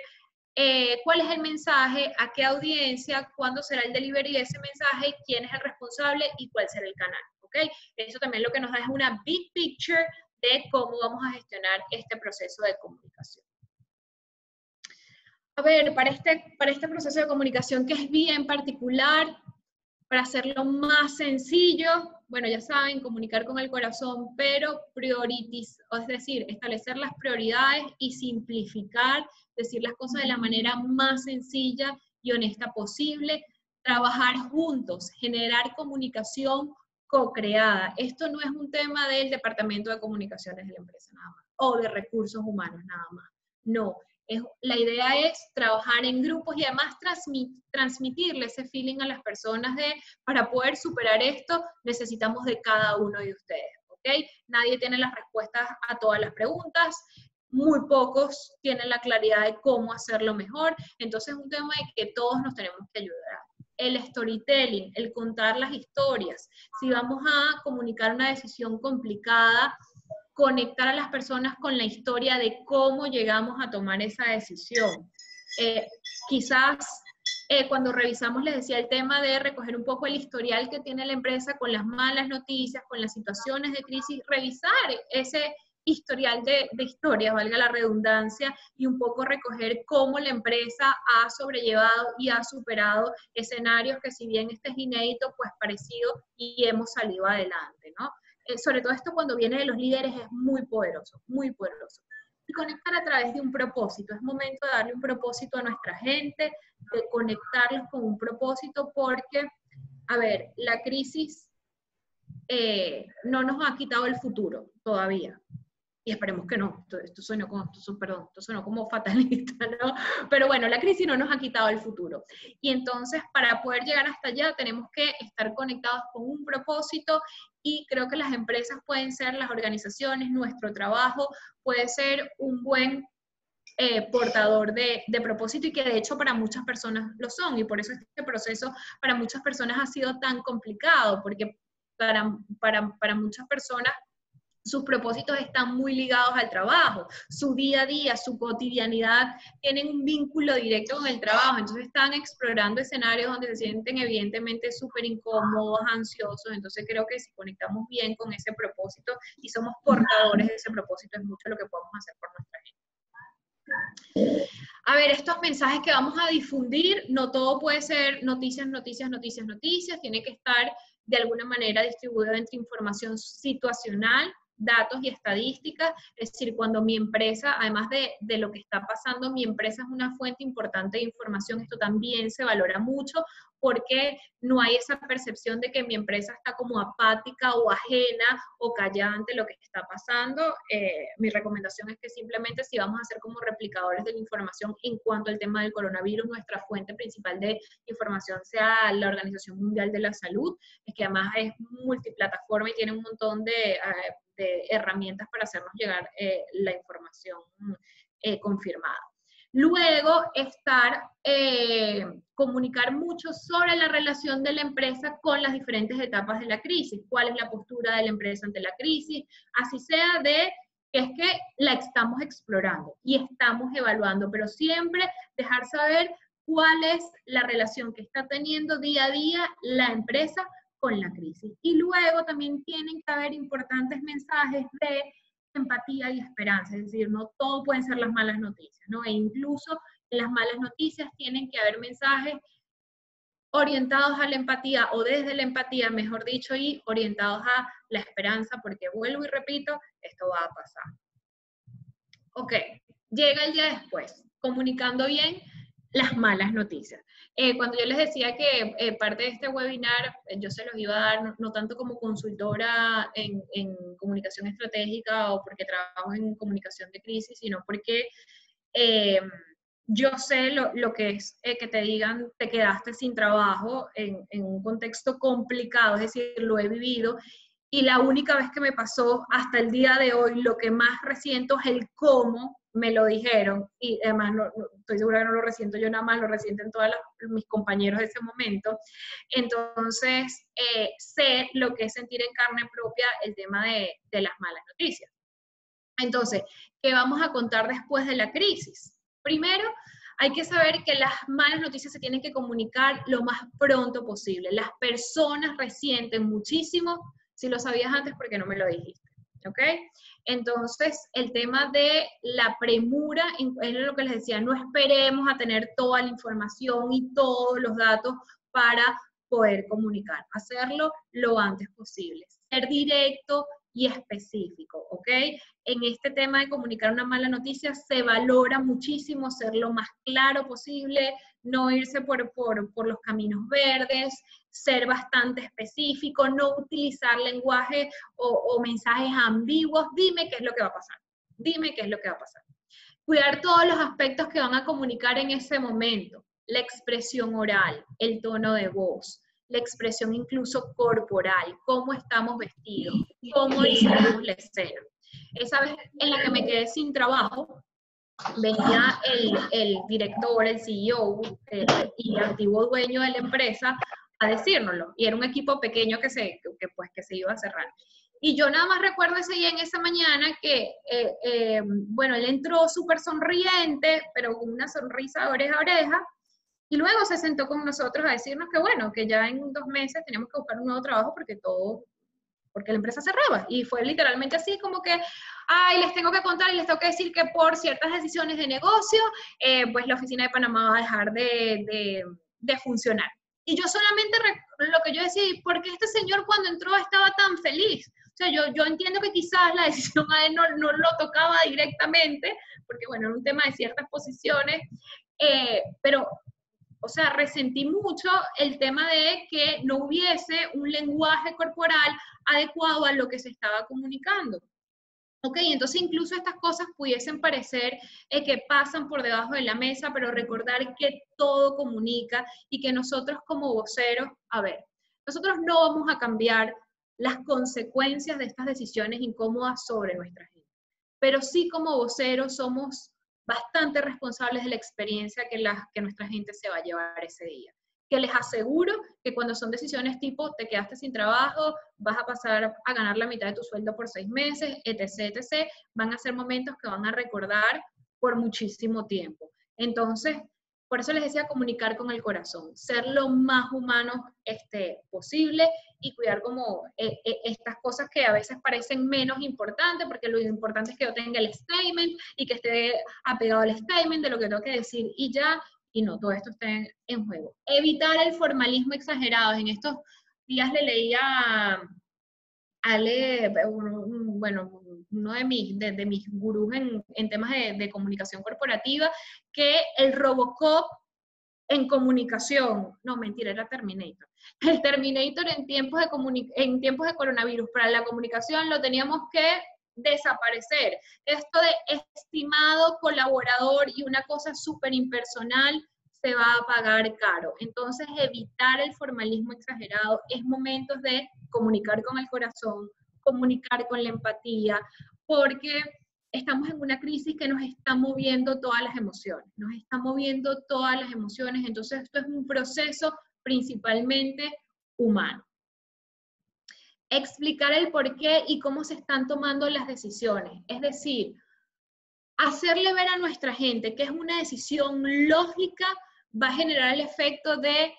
cuál es el mensaje, a qué audiencia, cuándo será el delivery de ese mensaje, quién es el responsable y cuál será el canal, ¿ok? Eso también lo que nos da es una big picture de cómo vamos a gestionar este proceso de comunicación. A ver, para este proceso de comunicación que es bien particular, para hacerlo más sencillo, bueno, ya saben, comunicar con el corazón, pero priorizar, es decir, establecer las prioridades y simplificar, decir las cosas de la manera más sencilla y honesta posible, trabajar juntos, generar comunicación co-creada. Esto no es un tema del departamento de comunicaciones de la empresa nada más, o de recursos humanos nada más, no. La idea es trabajar en grupos y además transmitirle ese feeling a las personas de, para poder superar esto, necesitamos de cada uno de ustedes, ¿ok? Nadie tiene las respuestas a todas las preguntas, muy pocos tienen la claridad de cómo hacerlo mejor, entonces es un tema de que todos nos tenemos que ayudar. El storytelling, el contar las historias, si vamos a comunicar una decisión complicada, conectar a las personas con la historia de cómo llegamos a tomar esa decisión. Quizás cuando revisamos, les decía, el tema de recoger un poco el historial que tiene la empresa con las malas noticias, con las situaciones de crisis, revisar ese historial de historias, valga la redundancia, y un poco recoger cómo la empresa ha sobrellevado y ha superado escenarios que, si bien este es inédito, pues parecido, y hemos salido adelante, ¿no? Sobre todo esto cuando viene de los líderes es muy poderoso, muy poderoso. Y conectar a través de un propósito. Es momento de darle un propósito a nuestra gente, de conectarlos con un propósito, porque, a ver, la crisis no nos ha quitado el futuro todavía. Y esperemos que no, esto sonó como fatalista, ¿no? Pero bueno, la crisis no nos ha quitado el futuro. Y entonces, para poder llegar hasta allá, tenemos que estar conectados con un propósito, y creo que las empresas pueden ser, las organizaciones, nuestro trabajo puede ser un buen portador de propósito, y que de hecho para muchas personas lo son, y por eso este proceso para muchas personas ha sido tan complicado, porque para muchas personas sus propósitos están muy ligados al trabajo, su día a día, su cotidianidad, tienen un vínculo directo con el trabajo, entonces están explorando escenarios donde se sienten evidentemente súper incómodos, ansiosos, entonces creo que si conectamos bien con ese propósito y somos portadores de ese propósito, es mucho lo que podemos hacer por nuestra gente. A ver, estos mensajes que vamos a difundir, no todo puede ser noticias, noticias, noticias, noticias, tiene que estar de alguna manera distribuido entre información situacional, datos y estadísticas, es decir, cuando mi empresa, además de lo que está pasando, mi empresa es una fuente importante de información, esto también se valora mucho, porque no hay esa percepción de que mi empresa está como apática o ajena o callada ante lo que está pasando. Mi recomendación es que simplemente, si vamos a ser como replicadores de la información en cuanto al tema del coronavirus, nuestra fuente principal de información sea la Organización Mundial de la Salud, es que además es multiplataforma y tiene un montón de herramientas para hacernos llegar la información confirmada. Luego, comunicar mucho sobre la relación de la empresa con las diferentes etapas de la crisis, cuál es la postura de la empresa ante la crisis, así sea de que es que la estamos explorando y estamos evaluando, pero siempre dejar saber cuál es la relación que está teniendo día a día la empresa con la crisis. Y luego también tienen que haber importantes mensajes de empatía y esperanza, es decir, no todo pueden ser las malas noticias, ¿no? E incluso en las malas noticias tienen que haber mensajes orientados a la empatía, o desde la empatía, mejor dicho, y orientados a la esperanza, porque vuelvo y repito, esto va a pasar. Ok, llega el día después, comunicando bien las malas noticias. Cuando yo les decía que parte de este webinar yo se los iba a dar no tanto como consultora en comunicación estratégica o porque trabajo en comunicación de crisis, sino porque yo sé lo que es que te digan te quedaste sin trabajo en un contexto complicado, es decir, lo he vivido. Y la única vez que me pasó hasta el día de hoy, lo que más resiento es el cómo me lo dijeron, y además estoy segura que no lo resiento yo nada más, lo resienten todos mis compañeros de ese momento. Entonces, sé lo que es sentir en carne propia el tema de las malas noticias. Entonces, ¿qué vamos a contar después de la crisis? Primero, hay que saber que las malas noticias se tienen que comunicar lo más pronto posible. Las personas resienten muchísimo. Si lo sabías antes, ¿por qué no me lo dijiste? ¿Ok? Entonces, el tema de la premura, es lo que les decía, no esperemos a tener toda la información y todos los datos para poder comunicar. Hacerlo lo antes posible. Ser directo y específico, ¿ok? En este tema de comunicar una mala noticia se valora muchísimo ser lo más claro posible, no irse por los caminos verdes, ser bastante específico, no utilizar lenguaje o mensajes ambiguos. Dime qué es lo que va a pasar. Dime qué es lo que va a pasar. Cuidar todos los aspectos que van a comunicar en ese momento. La expresión oral, el tono de voz, la expresión incluso corporal, cómo estamos vestidos, cómo diseñamos la escena. Esa vez en la que me quedé sin trabajo, venía el director, el CEO y antiguo dueño de la empresa a decírnoslo. Y era un equipo pequeño que se iba a cerrar. Y yo nada más recuerdo ese día, en esa mañana, que, bueno, él entró súper sonriente, pero con una sonrisa de oreja a oreja, y luego se sentó con nosotros a decirnos que, bueno, que ya en 2 meses teníamos que buscar un nuevo trabajo porque la empresa cerraba. Y fue literalmente así como que, ay, les tengo que contar y les tengo que decir que por ciertas decisiones de negocio, pues la oficina de Panamá va a dejar de funcionar. Y yo solamente, lo que yo decía, ¿por qué este señor cuando entró estaba tan feliz? O sea, yo entiendo que quizás la decisión a él no lo tocaba directamente, porque bueno, era un tema de ciertas posiciones, pero, o sea, resentí mucho el tema de que no hubiese un lenguaje corporal adecuado a lo que se estaba comunicando. Ok, entonces incluso estas cosas pudiesen parecer que pasan por debajo de la mesa, pero recordar que todo comunica y que nosotros como voceros, a ver, nosotros no vamos a cambiar las consecuencias de estas decisiones incómodas sobre nuestra gente, pero sí como voceros somos bastante responsables de la experiencia que nuestra gente se va a llevar ese día. Que les aseguro que cuando son decisiones tipo te quedaste sin trabajo, vas a pasar a ganar la mitad de tu sueldo por 6 meses, etc., etc., van a ser momentos que van a recordar por muchísimo tiempo. Entonces, por eso les decía comunicar con el corazón, ser lo más humanos posible y cuidar como estas cosas que a veces parecen menos importantes, porque lo importante es que yo tenga el statement y que esté apegado al statement de lo que tengo que decir y ya. Y no, todo esto está en juego. Evitar el formalismo exagerado. En estos días le leía a Ale, bueno, uno de mis gurús en temas de comunicación corporativa, que el Robocop en comunicación, no, mentira, era Terminator. El Terminator en tiempos de coronavirus para la comunicación lo teníamos que desaparecer. Esto de estimado colaborador y una cosa súper impersonal se va a pagar caro. Entonces, evitar el formalismo exagerado, es momentos de comunicar con el corazón, comunicar con la empatía, porque estamos en una crisis que nos está moviendo todas las emociones, entonces esto es un proceso principalmente humano. Explicar el por qué y cómo se están tomando las decisiones, es decir, hacerle ver a nuestra gente que es una decisión lógica va a generar el efecto de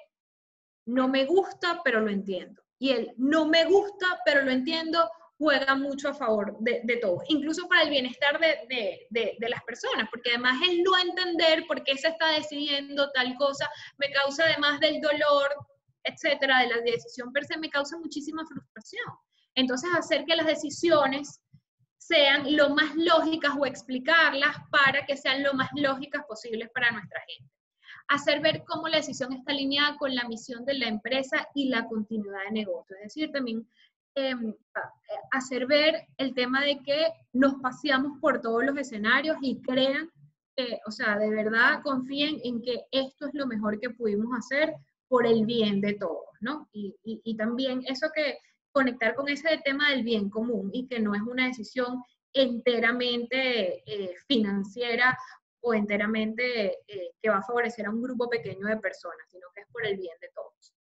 no me gusta, pero lo entiendo. Y el no me gusta, pero lo entiendo, juega mucho a favor de todo, incluso para el bienestar de las personas, porque además el no entender por qué se está decidiendo tal cosa me causa, además del dolor, etcétera, de la decisión per se, me causa muchísima frustración. Entonces, hacer que las decisiones sean lo más lógicas o explicarlas para que sean lo más lógicas posibles para nuestra gente. Hacer ver cómo la decisión está alineada con la misión de la empresa y la continuidad de negocio. Es decir, también hacer ver el tema de que nos paseamos por todos los escenarios y crean, o sea, de verdad confíen en que esto es lo mejor que pudimos hacer por el bien de todos, ¿no? Y también eso que conectar con ese tema del bien común y que no es una decisión enteramente financiera o enteramente que va a favorecer a un grupo pequeño de personas, sino que es por el bien de todos.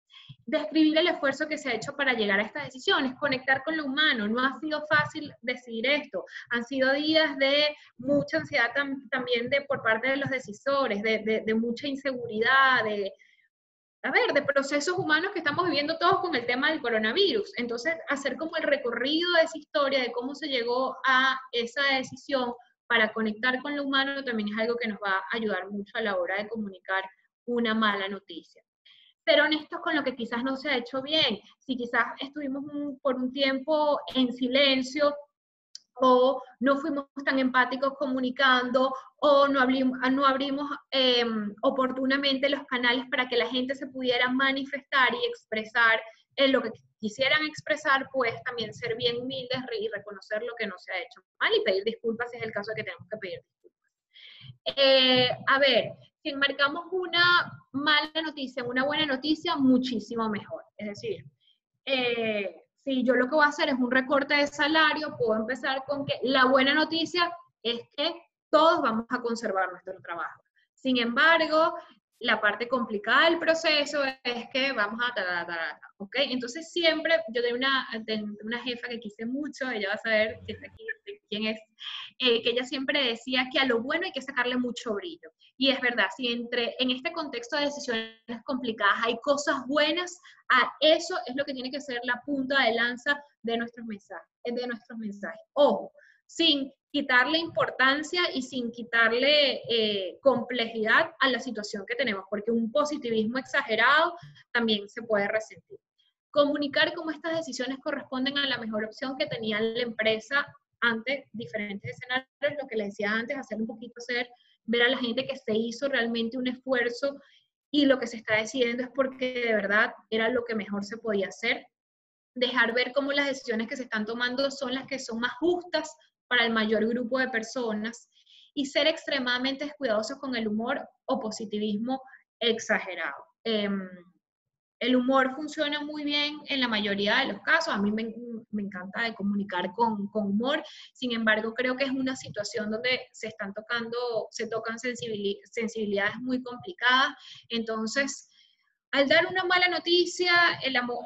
Describir el esfuerzo que se ha hecho para llegar a estas decisiones, conectar con lo humano. No ha sido fácil decidir esto. Han sido días de mucha ansiedad también por parte de los decisores, de mucha inseguridad, de procesos humanos que estamos viviendo todos con el tema del coronavirus. Entonces, hacer como el recorrido de esa historia, de cómo se llegó a esa decisión para conectar con lo humano, también es algo que nos va a ayudar mucho a la hora de comunicar una mala noticia. Ser honestos con lo que quizás no se ha hecho bien. Si quizás estuvimos por un tiempo en silencio, o no fuimos tan empáticos comunicando, o no abrimos oportunamente los canales para que la gente se pudiera manifestar y expresar lo que quisieran expresar, pues también ser bien humildes y reconocer lo que no se ha hecho mal y pedir disculpas si es el caso de que tenemos que pedir disculpas. A ver, si enmarcamos una mala noticia en una buena noticia, muchísimo mejor. Es decir, si yo lo que voy a hacer es un recorte de salario, puedo empezar con que la buena noticia es que todos vamos a conservar nuestro trabajo. Sin embargo, la parte complicada del proceso es que vamos a ¿ok? Entonces siempre, yo tengo una jefa que quise mucho, ella va a saber quién es, que ella siempre decía que a lo bueno hay que sacarle mucho brillo. Y es verdad, si en este contexto de decisiones complicadas hay cosas buenas, a eso es lo que tiene que ser la punta de lanza de nuestros mensajes. Ojo, sin quitarle importancia y sin quitarle complejidad a la situación que tenemos, porque un positivismo exagerado también se puede resentir. Comunicar cómo estas decisiones corresponden a la mejor opción que tenía la empresa ante diferentes escenarios, lo que les decía antes, ver a la gente que se hizo realmente un esfuerzo y lo que se está decidiendo es porque de verdad era lo que mejor se podía hacer. Dejar ver cómo las decisiones que se están tomando son las que son más justas para el mayor grupo de personas y ser extremadamente cuidadosos con el humor o positivismo exagerado. El humor funciona muy bien en la mayoría de los casos, a mí me encanta de comunicar con humor, sin embargo creo que es una situación donde se tocan sensibilidades muy complicadas, entonces al dar una mala noticia,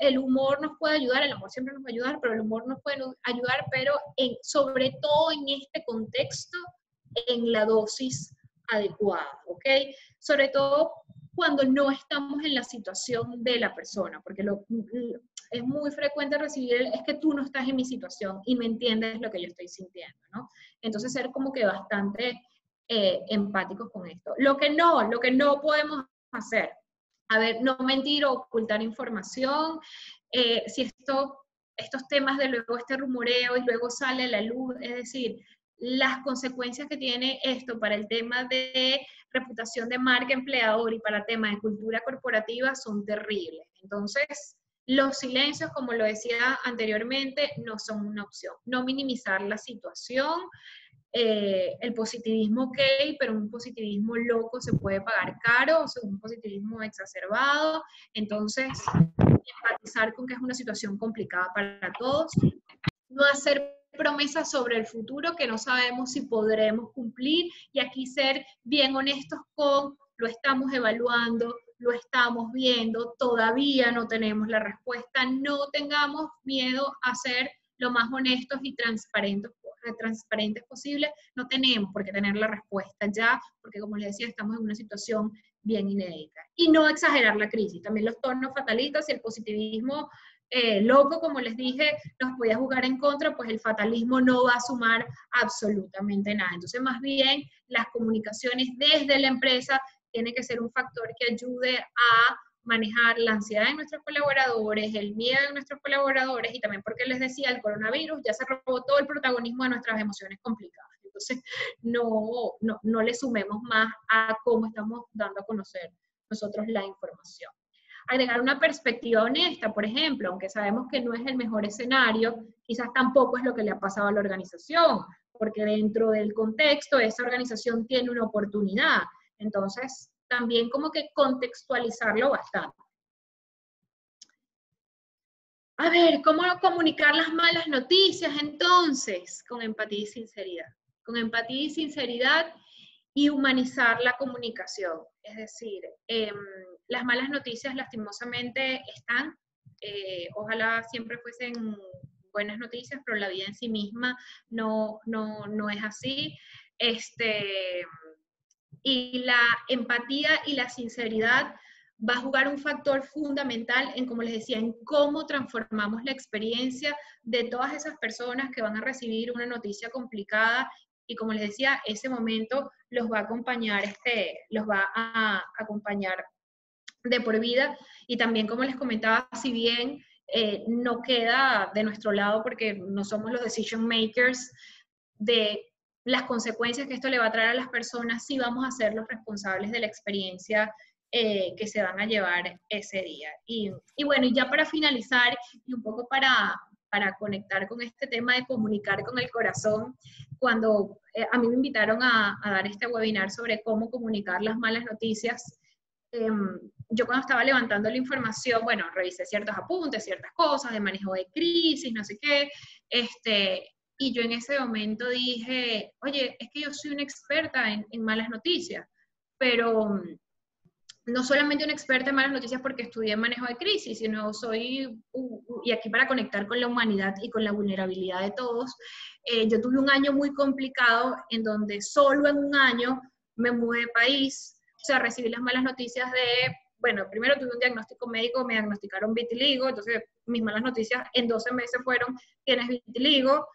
el humor nos puede ayudar, el amor siempre nos va a ayudar, pero el humor nos puede ayudar, pero sobre todo en este contexto, en la dosis adecuada, ¿ok? Sobre todo cuando no estamos en la situación de la persona, porque es muy frecuente recibir es que tú no estás en mi situación y me entiendes lo que yo estoy sintiendo, ¿no? Entonces ser como que bastante empáticos con esto. Lo que no podemos hacer, a ver, no mentir o ocultar información, si estos temas de luego este rumoreo y luego sale a la luz, es decir, las consecuencias que tiene esto para el tema de reputación de marca empleador y para el tema de cultura corporativa son terribles. Entonces, los silencios, como lo decía anteriormente, no son una opción. No minimizar la situación, el positivismo ok, pero un positivismo loco se puede pagar caro, o sea, un positivismo exacerbado, entonces empatizar con que es una situación complicada para todos, no hacer promesas sobre el futuro que no sabemos si podremos cumplir, y aquí ser bien honestos con lo estamos evaluando, lo estamos viendo, todavía no tenemos la respuesta, no tengamos miedo a ser lo más honestos y transparentes posible, no tenemos por qué tener la respuesta ya, porque como les decía, estamos en una situación bien inédita. Y no exagerar la crisis, también los tonos fatalistas y el positivismo loco, como les dije, nos podía jugar en contra, pues el fatalismo no va a sumar absolutamente nada. Entonces, más bien, las comunicaciones desde la empresa tienen que ser un factor que ayude a manejar la ansiedad de nuestros colaboradores, el miedo de nuestros colaboradores, y también porque les decía, el coronavirus ya se robó todo el protagonismo de nuestras emociones complicadas. Entonces, no le sumemos más a cómo estamos dando a conocer nosotros la información. Agregar una perspectiva honesta, por ejemplo, aunque sabemos que no es el mejor escenario, quizás tampoco es lo que le ha pasado a la organización, porque dentro del contexto esa organización tiene una oportunidad. Entonces, también como que contextualizarlo bastante. A ver, ¿cómo comunicar las malas noticias entonces? Con empatía y sinceridad. Con empatía y sinceridad y humanizar la comunicación. Es decir, las malas noticias lastimosamente están, ojalá siempre fuesen buenas noticias, pero la vida en sí misma no es así. Y la empatía y la sinceridad va a jugar un factor fundamental en, como les decía, en cómo transformamos la experiencia de todas esas personas que van a recibir una noticia complicada, y como les decía, ese momento los va a acompañar, de por vida. Y también, como les comentaba, si bien no queda de nuestro lado, porque no somos los decision makers de las consecuencias que esto le va a traer a las personas, sí vamos a ser los responsables de la experiencia que se van a llevar ese día. Y bueno, y ya para finalizar, y un poco para para conectar con este tema de comunicar con el corazón, cuando a mí me invitaron a dar este webinar sobre cómo comunicar las malas noticias. Yo cuando estaba levantando la información, bueno, revisé ciertos apuntes, ciertas cosas de manejo de crisis, no sé qué, y yo en ese momento dije, oye, es que yo soy una experta en malas noticias, pero no solamente una experta en malas noticias porque estudié manejo de crisis, sino soy, y aquí para conectar con la humanidad y con la vulnerabilidad de todos, yo tuve un año muy complicado en donde solo en un año me mudé de país, o sea, recibí las malas noticias de, bueno, primero tuve un diagnóstico médico, me diagnosticaron vitiligo, entonces mis malas noticias en 12 meses fueron, tienes vitiligo,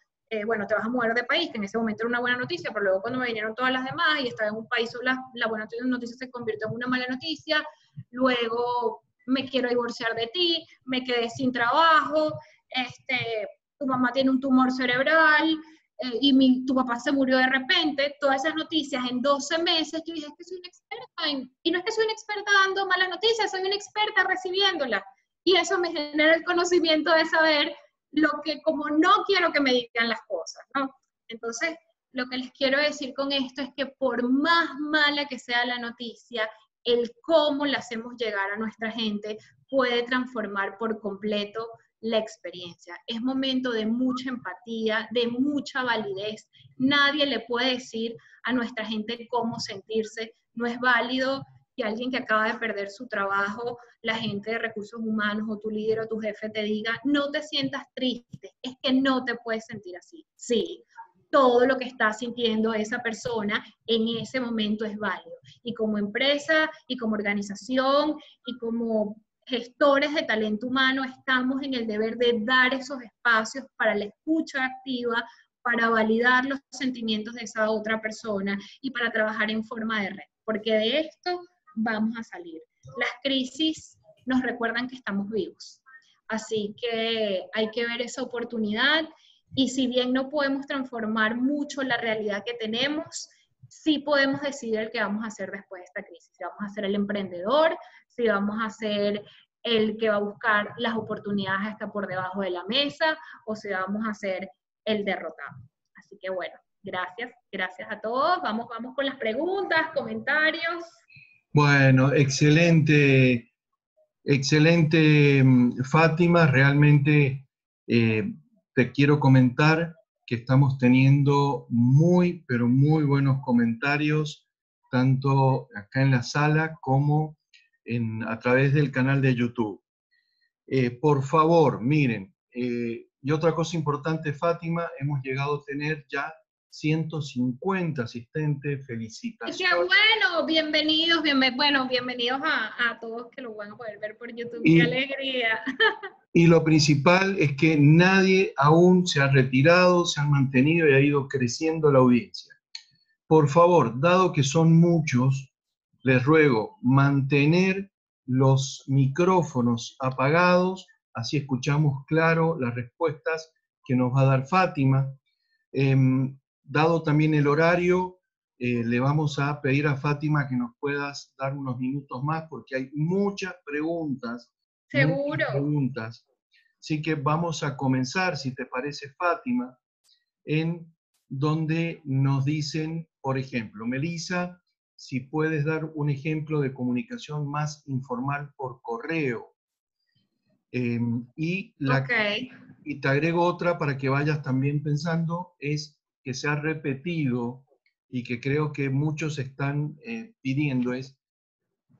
bueno, te vas a mudar de país, que en ese momento era una buena noticia, pero luego cuando me vinieron todas las demás y estaba en un país, la buena noticia se convirtió en una mala noticia, luego me quiero divorciar de ti, me quedé sin trabajo, tu mamá tiene un tumor cerebral, y tu papá se murió de repente, todas esas noticias en 12 meses, yo dije, es que soy una experta, y no es que soy una experta dando malas noticias, soy una experta recibiéndolas, y eso me genera el conocimiento de saber lo que como no quiero que me digan las cosas, ¿no? Entonces, lo que les quiero decir con esto es que por más mala que sea la noticia, el cómo la hacemos llegar a nuestra gente puede transformar por completo la experiencia. Es momento de mucha empatía, de mucha validez. Nadie le puede decir a nuestra gente cómo sentirse. No es válido que alguien que acaba de perder su trabajo, la gente de recursos humanos o tu líder o tu jefe te diga, no te sientas triste, es que no te puedes sentir así. Sí, todo lo que está sintiendo esa persona en ese momento es válido. Y como empresa, y como organización, y como gestores de talento humano, estamos en el deber de dar esos espacios para la escucha activa, para validar los sentimientos de esa otra persona y para trabajar en forma de red. Porque de esto vamos a salir. Las crisis nos recuerdan que estamos vivos. Así que hay que ver esa oportunidad y si bien no podemos transformar mucho la realidad que tenemos, sí podemos decidir el que vamos a hacer después de esta crisis. Si vamos a ser el emprendedor, si vamos a ser el que va a buscar las oportunidades hasta por debajo de la mesa o si vamos a ser el derrotado. Así que bueno, gracias a todos. Vamos con las preguntas, comentarios. Bueno, excelente, excelente, Fátima. Realmente te quiero comentar que estamos teniendo muy, pero muy buenos comentarios, tanto acá en la sala como a través del canal de YouTube. Por favor, miren, y otra cosa importante, Fátima, hemos llegado a tener ya 150 asistentes, felicitaciones. ¡Qué bueno! Bienvenidos, bienvenidos a todos que lo van a poder ver por YouTube. ¡Qué alegría! Y lo principal es que nadie aún se ha retirado, se han mantenido y ha ido creciendo la audiencia. Por favor, dado que son muchos, les ruego mantener los micrófonos apagados, así escuchamos claro las respuestas que nos va a dar Fátima. Dado también el horario, le vamos a pedir a Fátima que nos puedas dar unos minutos más porque hay muchas preguntas. Seguro. Muchas preguntas. Así que vamos a comenzar, si te parece, Fátima, en donde nos dicen, por ejemplo, Melissa, si puedes dar un ejemplo de comunicación más informal por correo. Y te agrego otra para que vayas también pensando, es que se ha repetido y que creo que muchos están pidiendo, es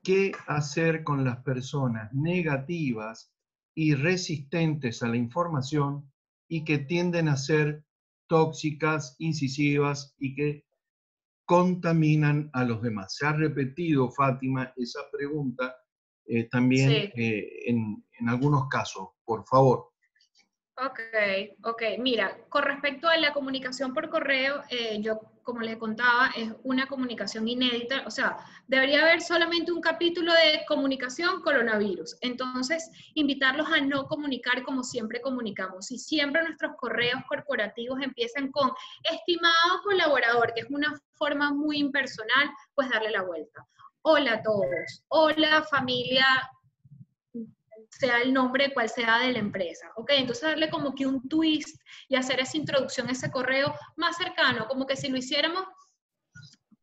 qué hacer con las personas negativas y resistentes a la información y que tienden a ser tóxicas, incisivas y que contaminan a los demás. Se ha repetido, Fátima, esa pregunta también en algunos casos, por favor. Ok. Mira, con respecto a la comunicación por correo, yo, como les contaba, es una comunicación inédita, o sea, debería haber solamente un capítulo de comunicación coronavirus. Entonces, invitarlos a no comunicar como siempre comunicamos. Si siempre nuestros correos corporativos empiezan con estimado colaborador, que es una forma muy impersonal, pues darle la vuelta. Hola a todos. Hola familia sea el nombre cual sea de la empresa, ¿ok? Entonces darle como que un twist y hacer esa introducción a ese correo más cercano, como que si lo hiciéramos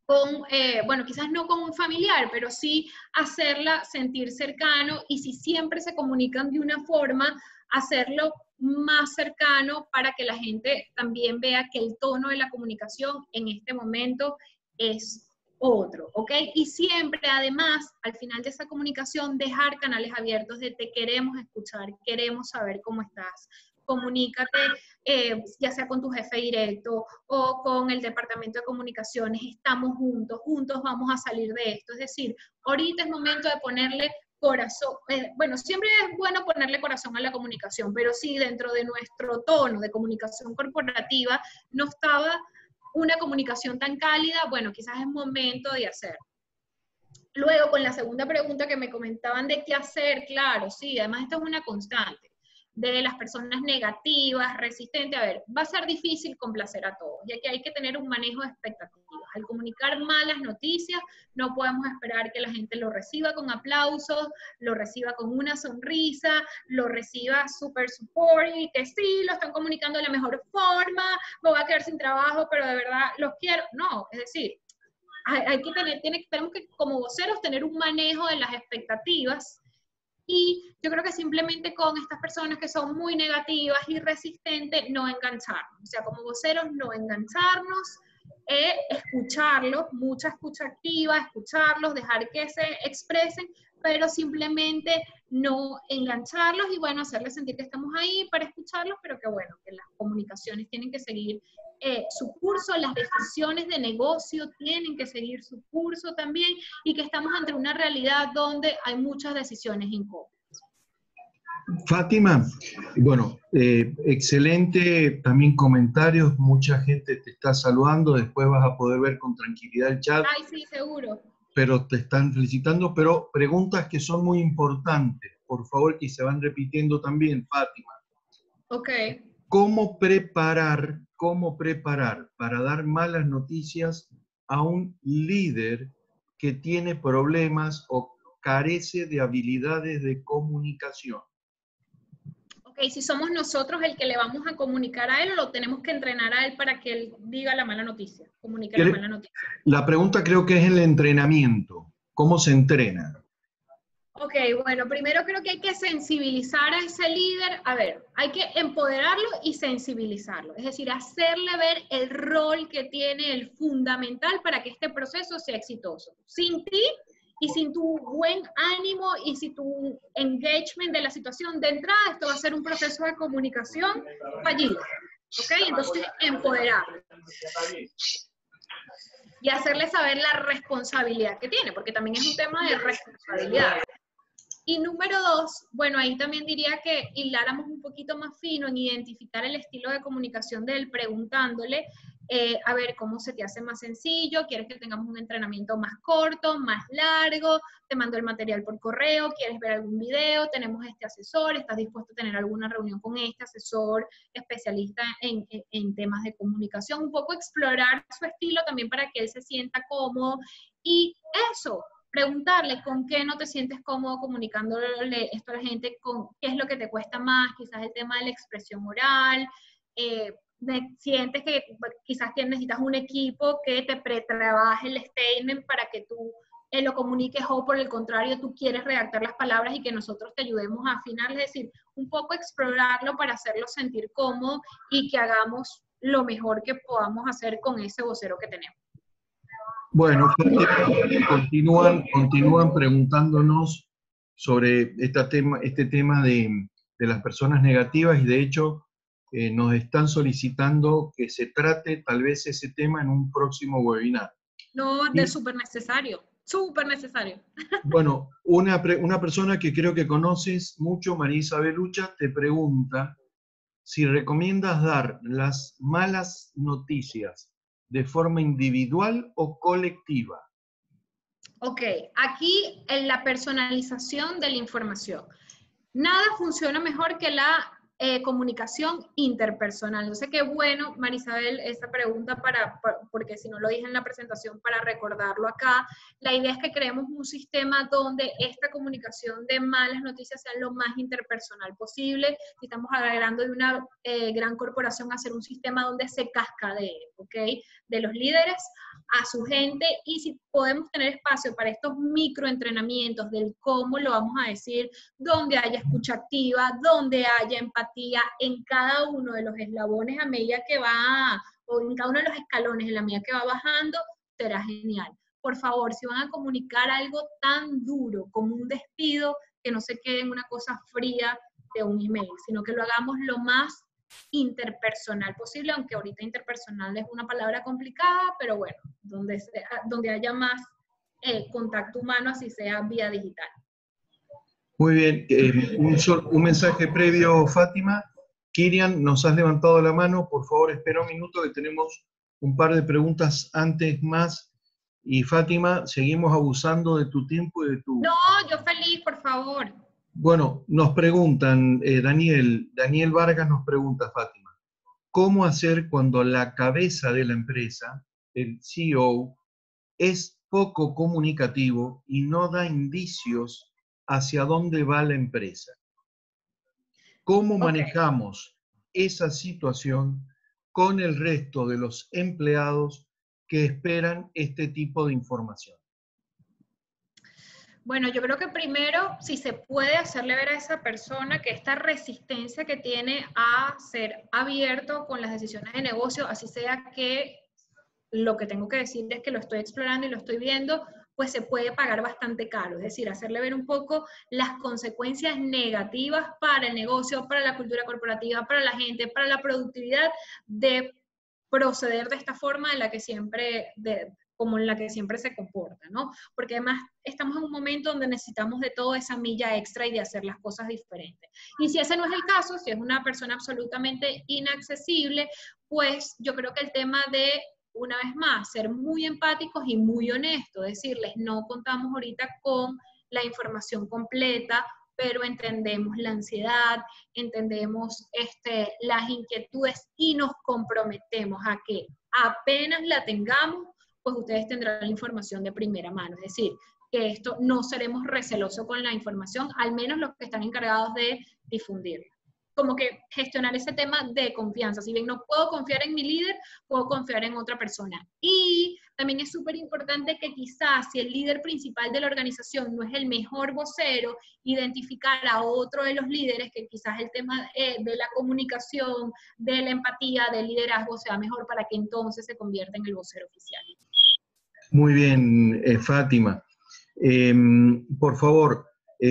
con, bueno, quizás no con un familiar, pero sí hacerla sentir cercano, y si siempre se comunican de una forma, hacerlo más cercano para que la gente también vea que el tono de la comunicación en este momento es otro, ¿ok? Y siempre, además, al final de esa comunicación, dejar canales abiertos de te queremos escuchar, queremos saber cómo estás. Comunícate, ya sea con tu jefe directo o con el departamento de comunicaciones, estamos juntos, juntos vamos a salir de esto. Es decir, ahorita es momento de ponerle corazón, bueno, siempre es bueno ponerle corazón a la comunicación, pero si dentro de nuestro tono de comunicación corporativa no estaba una comunicación tan cálida, bueno, quizás es momento de hacer. Luego, con la segunda pregunta que me comentaban de qué hacer, claro, sí, además esto es una constante, de las personas negativas, resistentes. A ver, va a ser difícil complacer a todos, ya que hay que tener un manejo de expectativas. Al comunicar malas noticias, no podemos esperar que la gente lo reciba con aplausos, lo reciba con una sonrisa, lo reciba súper support y que sí, lo están comunicando de la mejor forma, me voy a quedar sin trabajo, pero de verdad los quiero. No, es decir, hay que tener, tenemos que como voceros tener un manejo de las expectativas. Y yo creo que simplemente con estas personas que son muy negativas y resistentes, no engancharnos. O sea, como voceros, no engancharnos, escucharlos, mucha escucha activa, escucharlos, dejar que se expresen, pero simplemente no engancharlos y, bueno, hacerles sentir que estamos ahí para escucharlos, pero que, bueno, que las comunicaciones tienen que seguir su curso, las decisiones de negocio tienen que seguir su curso también, y que estamos ante una realidad donde hay muchas decisiones incómodas. Fátima, bueno, excelente también comentarios, mucha gente te está saludando, después vas a poder ver con tranquilidad el chat. Ay, sí, seguro. Pero te están felicitando, pero preguntas que son muy importantes, por favor, que se van repitiendo también, Fátima. Ok. ¿Cómo preparar para dar malas noticias a un líder que tiene problemas o carece de habilidades de comunicación? Ok, si somos nosotros el que le vamos a comunicar a él, o lo tenemos que entrenar a él para que él diga la mala noticia, comunique la mala noticia. La pregunta creo que es el entrenamiento. ¿Cómo se entrena? Ok, bueno, primero creo que hay que sensibilizar a ese líder. A ver, hay que empoderarlo y sensibilizarlo. Es decir, hacerle ver el rol que tiene, el fundamental para que este proceso sea exitoso. Sin ti y sin tu buen ánimo y sin tu engagement de la situación de entrada, esto va a ser un proceso de comunicación fallido. ¿Ok? Entonces, empoderarlo. Y hacerle saber la responsabilidad que tiene, porque también es un tema de responsabilidad. Y número 2, bueno, ahí también diría que hiláramos un poquito más fino en identificar el estilo de comunicación de él, preguntándole, a ver, ¿cómo se te hace más sencillo? ¿Quieres que tengamos un entrenamiento más corto, más largo? ¿Te mando el material por correo? ¿Quieres ver algún video? Tenemos este asesor, ¿estás dispuesto a tener alguna reunión con este asesor especialista en temas de comunicación? Un poco explorar su estilo también para que él se sienta cómodo. Y eso, preguntarle con qué no te sientes cómodo comunicándole esto a la gente, con qué es lo que te cuesta más, quizás el tema de la expresión oral, sientes que quizás necesitas un equipo que te pretrabaje el statement para que tú lo comuniques, o por el contrario, tú quieres redactar las palabras y que nosotros te ayudemos a afinar. Es decir, un poco explorarlo para hacerlo sentir cómodo y que hagamos lo mejor que podamos hacer con ese vocero que tenemos. Bueno, continúan preguntándonos sobre este tema de las personas negativas, y de hecho nos están solicitando que se trate tal vez ese tema en un próximo webinar. No, es súper necesario, súper necesario. Bueno, una persona que creo que conoces mucho, María Isabel Ucha, te pregunta si recomiendas dar las malas noticias de forma individual o colectiva. Ok, aquí en la personalización de la información. Nada funciona mejor que la comunicación interpersonal. Entonces, qué bueno, Marisabel, esta pregunta porque si no lo dije en la presentación, para recordarlo acá. La idea es que creemos un sistema donde esta comunicación de malas noticias sea lo más interpersonal posible. Si estamos hablando de una gran corporación, hacer un sistema donde se cascadee, ¿ok? De los líderes a su gente, y si podemos tener espacio para estos microentrenamientos del cómo lo vamos a decir, donde haya escucha activa, donde haya empatía en cada uno de los eslabones a medida que va, o en cada uno de los escalones en la medida que va bajando, será genial. Por favor, si van a comunicar algo tan duro como un despido, que no se quede en una cosa fría de un email, sino que lo hagamos lo más interpersonal posible, aunque ahorita interpersonal es una palabra complicada, pero bueno, donde haya más contacto humano, así sea vía digital. Muy bien, un mensaje previo, Fátima. Kirian, nos has levantado la mano, por favor espera un minuto que tenemos un par de preguntas antes más. Y Fátima, seguimos abusando de tu tiempo y de tu... No, yo feliz, por favor. Bueno, nos preguntan, Daniel Vargas nos pregunta, Fátima, ¿cómo hacer cuando la cabeza de la empresa, el CEO, es poco comunicativo y no da indicios hacia dónde va la empresa? ¿Cómo manejamos esa situación con el resto de los empleados que esperan este tipo de información? Bueno, yo creo que primero, si se puede hacerle ver a esa persona que esta resistencia que tiene a ser abierto con las decisiones de negocio, así sea que lo que tengo que decir es que lo estoy explorando y lo estoy viendo, pues se puede pagar bastante caro. Es decir, hacerle ver un poco las consecuencias negativas para el negocio, para la cultura corporativa, para la gente, para la productividad, de proceder de esta forma en la que siempre... como en la que siempre se comporta, ¿no? Porque además estamos en un momento donde necesitamos de toda esa milla extra y de hacer las cosas diferentes. Y si ese no es el caso, si es una persona absolutamente inaccesible, pues yo creo que el tema de, una vez más, ser muy empáticos y muy honestos, decirles, no contamos ahorita con la información completa, pero entendemos la ansiedad, entendemos las inquietudes y nos comprometemos a que apenas la tengamos, pues ustedes tendrán la información de primera mano. Es decir, que esto no seremos recelosos con la información, al menos los que están encargados de difundirla. Como que gestionar ese tema de confianza. Si bien no puedo confiar en mi líder, puedo confiar en otra persona. Y también es súper importante que quizás si el líder principal de la organización no es el mejor vocero, identificar a otro de los líderes que quizás el tema de la comunicación, de la empatía, del liderazgo sea mejor para que entonces se convierta en el vocero oficial. Muy bien, Fátima. Por favor,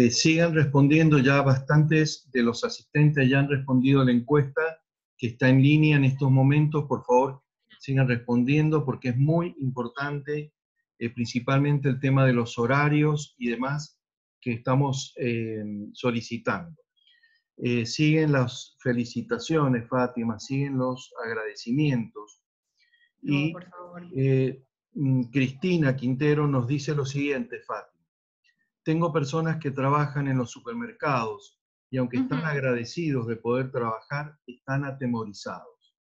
sigan respondiendo. Ya bastantes de los asistentes ya han respondido a la encuesta que está en línea en estos momentos. Por favor, sigan respondiendo porque es muy importante, principalmente el tema de los horarios y demás que estamos solicitando. Siguen las felicitaciones, Fátima, siguen los agradecimientos. No, por favor. Cristina Quintero nos dice lo siguiente, Fátima. Tengo personas que trabajan en los supermercados y aunque están agradecidos de poder trabajar, están atemorizados.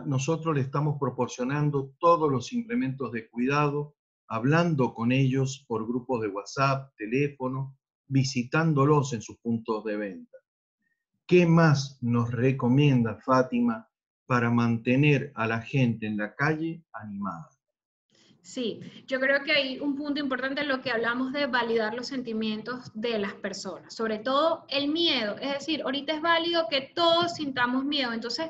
Nosotros le estamos proporcionando todos los implementos de cuidado, hablando con ellos por grupos de WhatsApp, teléfono, visitándolos en sus puntos de venta. ¿Qué más nos recomienda, Fátima, para mantener a la gente en la calle animada? Sí, yo creo que hay un punto importante en lo que hablamos de validar los sentimientos de las personas, sobre todo el miedo. Es decir, ahorita es válido que todos sintamos miedo, entonces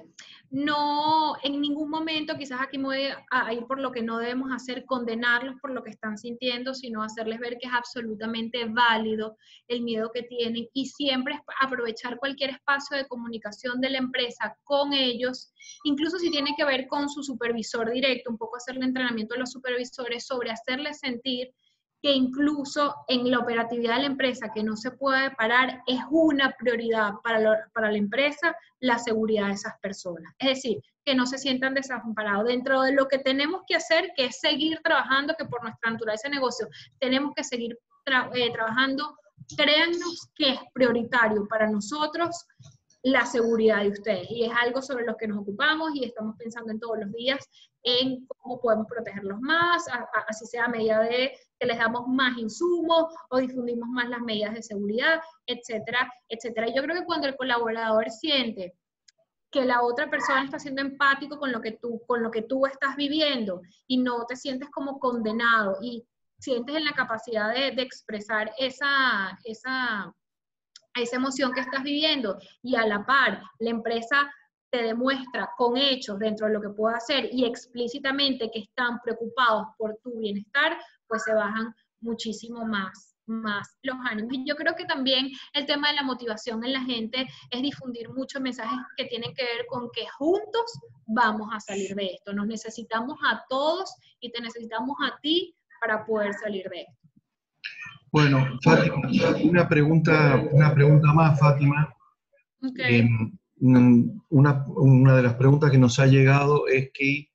no, en ningún momento, quizás aquí me voy a ir por lo que no debemos hacer, condenarlos por lo que están sintiendo, sino hacerles ver que es absolutamente válido el miedo que tienen y siempre aprovechar cualquier espacio de comunicación de la empresa con ellos, incluso si tiene que ver con su supervisor directo, un poco hacerle entrenamiento a los supervisores sobre hacerles sentir que incluso en la operatividad de la empresa, que no se puede parar, es una prioridad para la empresa la seguridad de esas personas. Es decir, que no se sientan desamparados dentro de lo que tenemos que hacer, que es seguir trabajando, que por nuestra naturaleza de negocio tenemos que seguir trabajando. Créannos que es prioritario para nosotros la seguridad de ustedes. Y es algo sobre lo que nos ocupamos y estamos pensando en todos los días en cómo podemos protegerlos más, así sea a medida de que les damos más insumos o difundimos más las medidas de seguridad, etcétera, etcétera. Y yo creo que cuando el colaborador siente que la otra persona está siendo empático con lo que tú estás viviendo y no te sientes como condenado y sientes en la capacidad de expresar esa emoción que estás viviendo y a la par la empresa te demuestra con hechos dentro de lo que puede hacer y explícitamente que están preocupados por tu bienestar, pues se bajan muchísimo más los ánimos. Y yo creo que también el tema de la motivación en la gente es difundir muchos mensajes que tienen que ver con que juntos vamos a salir de esto. Nos necesitamos a todos y te necesitamos a ti para poder salir de esto. Bueno, Fátima, una pregunta más, Fátima. Okay. Una de las preguntas que nos ha llegado es que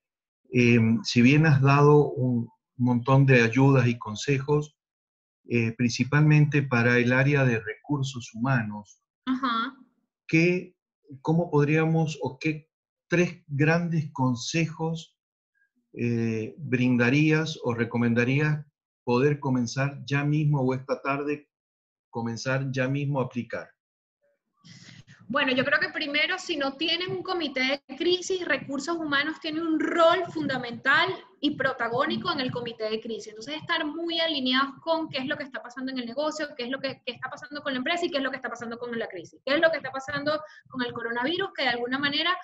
si bien has dado un montón de ayudas y consejos, principalmente para el área de recursos humanos, Ajá. ¿cómo podríamos o qué 3 grandes consejos brindarías o recomendarías poder comenzar ya mismo o esta tarde comenzar ya mismo a aplicar? Bueno, yo creo que primero, si no tienen un comité de crisis, recursos humanos tiene un rol fundamental y protagónico en el comité de crisis. Entonces, estar muy alineados con qué es lo que está pasando en el negocio, qué es lo que está pasando con la empresa y qué es lo que está pasando con la crisis. Qué es lo que está pasando con el coronavirus que de alguna manera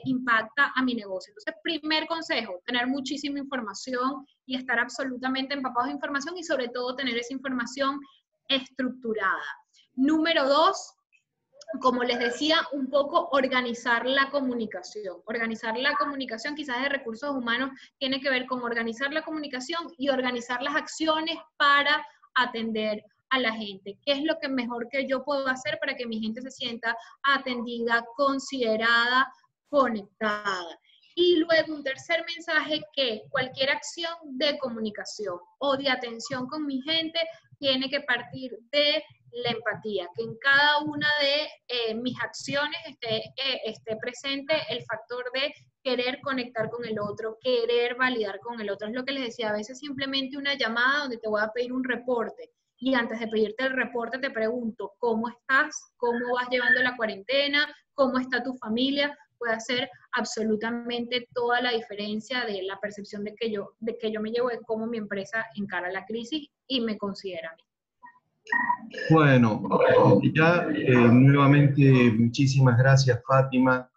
impacta a mi negocio. Entonces, primer consejo, tener muchísima información y estar absolutamente empapados de información y sobre todo tener esa información estructurada. Número 2, como les decía, un poco organizar la comunicación. Organizar la comunicación, quizás de recursos humanos, tiene que ver con organizar la comunicación y organizar las acciones para atender a la gente. ¿Qué es lo que mejor que yo puedo hacer para que mi gente se sienta atendida, considerada, conectada? Y luego un tercer mensaje, que cualquier acción de comunicación o de atención con mi gente tiene que partir de la empatía, que en cada una de mis acciones esté presente el factor de querer conectar con el otro, querer validar con el otro. Es lo que les decía, a veces simplemente una llamada donde te voy a pedir un reporte y antes de pedirte el reporte te pregunto, ¿cómo estás? ¿Cómo vas llevando la cuarentena? ¿Cómo está tu familia? Puede hacer absolutamente toda la diferencia de la percepción de que yo me llevo de cómo mi empresa encara la crisis y me considera a mí. Bueno, ya nuevamente muchísimas gracias, Fátima.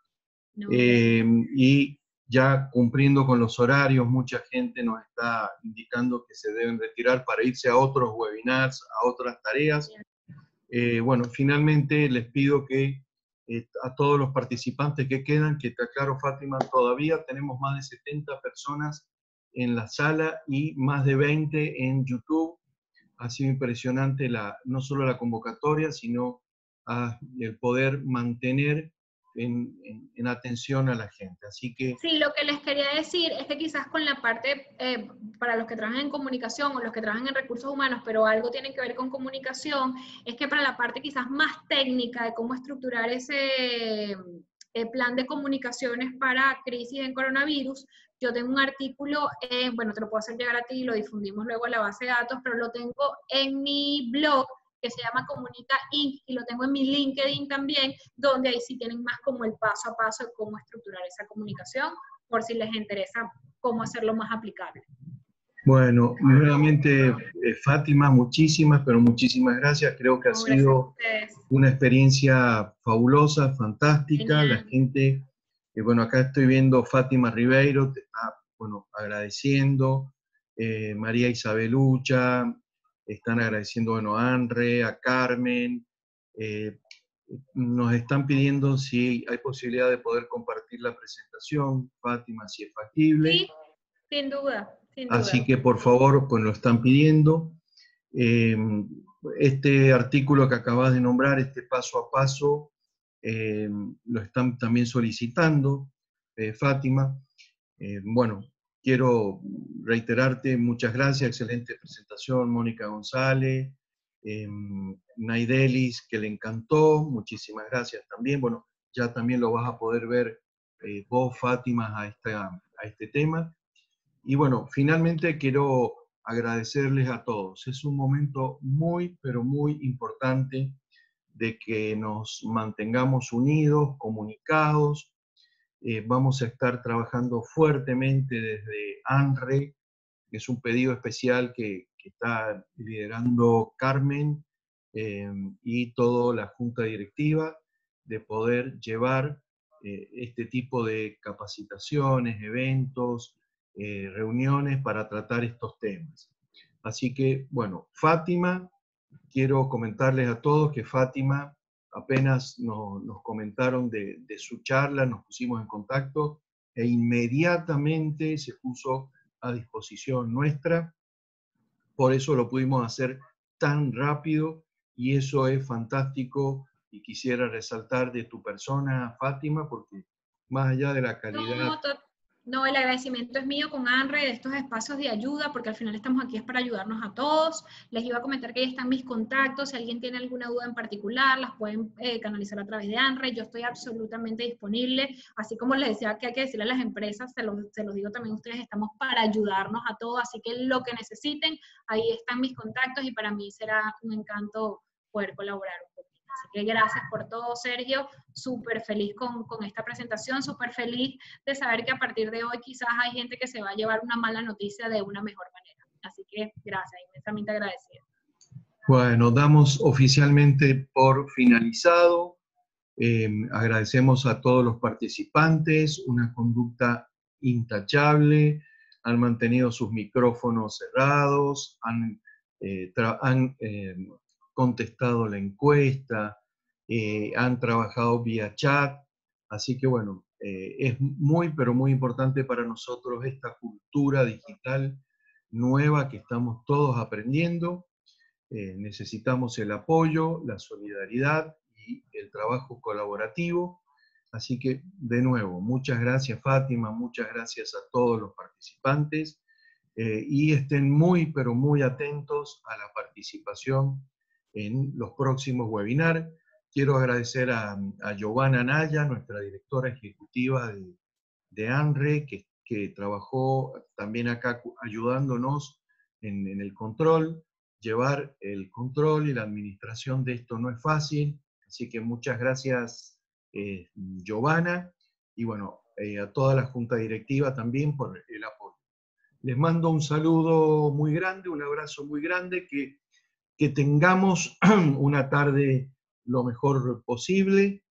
No, Y ya cumpliendo con los horarios, mucha gente nos está indicando que se deben retirar para irse a otros webinars, a otras tareas. Bueno, finalmente les pido que a todos los participantes que quedan, que te aclaro, Fátima, todavía tenemos más de 70 personas en la sala y más de 20 en YouTube. Ha sido impresionante no solo la convocatoria, sino el poder mantener en atención a la gente. Así que... Sí, lo que les quería decir es que quizás con la parte, para los que trabajan en comunicación o los que trabajan en recursos humanos, pero algo tiene que ver con comunicación, es que para la parte quizás más técnica de cómo estructurar ese plan de comunicaciones para crisis en coronavirus, yo tengo un artículo, bueno, te lo puedo hacer llegar a ti y lo difundimos luego en la base de datos, pero lo tengo en mi blog, que se llama Comunica Inc. y lo tengo en mi LinkedIn también, donde ahí sí tienen más como el paso a paso de cómo estructurar esa comunicación, por si les interesa cómo hacerlo más aplicable. Bueno, nuevamente, Fátima, muchísimas gracias. Creo que ha sido una experiencia fabulosa, fantástica. Genial. La gente, bueno, acá estoy viendo Fátima Ribeiro, te está, bueno, agradeciendo. María Isabelucha, están agradeciendo, bueno, a Anre, a Carmen. Nos están pidiendo si hay posibilidad de poder compartir la presentación, Fátima, si es factible. Sí, sin duda. Así que por favor, pues lo están pidiendo. Este artículo que acabas de nombrar, este paso a paso, lo están también solicitando, Fátima. Bueno, quiero reiterarte muchas gracias, excelente presentación, Mónica González. Naidelis, que le encantó, muchísimas gracias también. Bueno, ya también lo vas a poder ver vos, Fátima, a este tema. Y bueno, finalmente quiero agradecerles a todos. Es un momento muy, pero muy importante de que nos mantengamos unidos, comunicados. Vamos a estar trabajando fuertemente desde ANRE, que es un pedido especial que está liderando Carmen y toda la junta directiva, de poder llevar este tipo de capacitaciones, eventos, reuniones para tratar estos temas. Así que, bueno, Fátima, quiero comentarles a todos que Fátima apenas nos comentaron de su charla, nos pusimos en contacto e inmediatamente se puso a disposición nuestra. Por eso lo pudimos hacer tan rápido y eso es fantástico y quisiera resaltar de tu persona, Fátima, porque más allá de la calidad. No, no, el agradecimiento es mío con ANRE de estos espacios de ayuda, porque al final estamos aquí es para ayudarnos a todos. Les iba a comentar que ahí están mis contactos, si alguien tiene alguna duda en particular, las pueden canalizar a través de ANRE. Yo estoy absolutamente disponible, así como les decía que hay que decirle a las empresas, se los digo también a ustedes, estamos para ayudarnos a todos, así que lo que necesiten, ahí están mis contactos y para mí será un encanto poder colaborar un poquito. Así que gracias por todo, Sergio. Súper feliz con esta presentación, súper feliz de saber que a partir de hoy quizás hay gente que se va a llevar una mala noticia de una mejor manera. Así que gracias, inmensamente agradecida. Bueno, damos oficialmente por finalizado. Agradecemos a todos los participantes, una conducta intachable, han mantenido sus micrófonos cerrados, han contestado la encuesta, han trabajado vía chat, así que bueno, es muy, pero muy importante para nosotros esta cultura digital nueva que estamos todos aprendiendo. Necesitamos el apoyo, la solidaridad y el trabajo colaborativo. Así que, de nuevo, muchas gracias, Fátima, muchas gracias a todos los participantes y estén muy, pero muy atentos a la participación en los próximos webinars. Quiero agradecer a Giovanna Naya, nuestra directora ejecutiva de ANRE, que trabajó también acá ayudándonos en el control. Llevar el control y la administración de esto no es fácil, así que muchas gracias, Giovanna, y bueno, a toda la junta directiva también por el apoyo. Les mando un saludo muy grande, un abrazo muy grande, que tengamos una tarde lo mejor posible,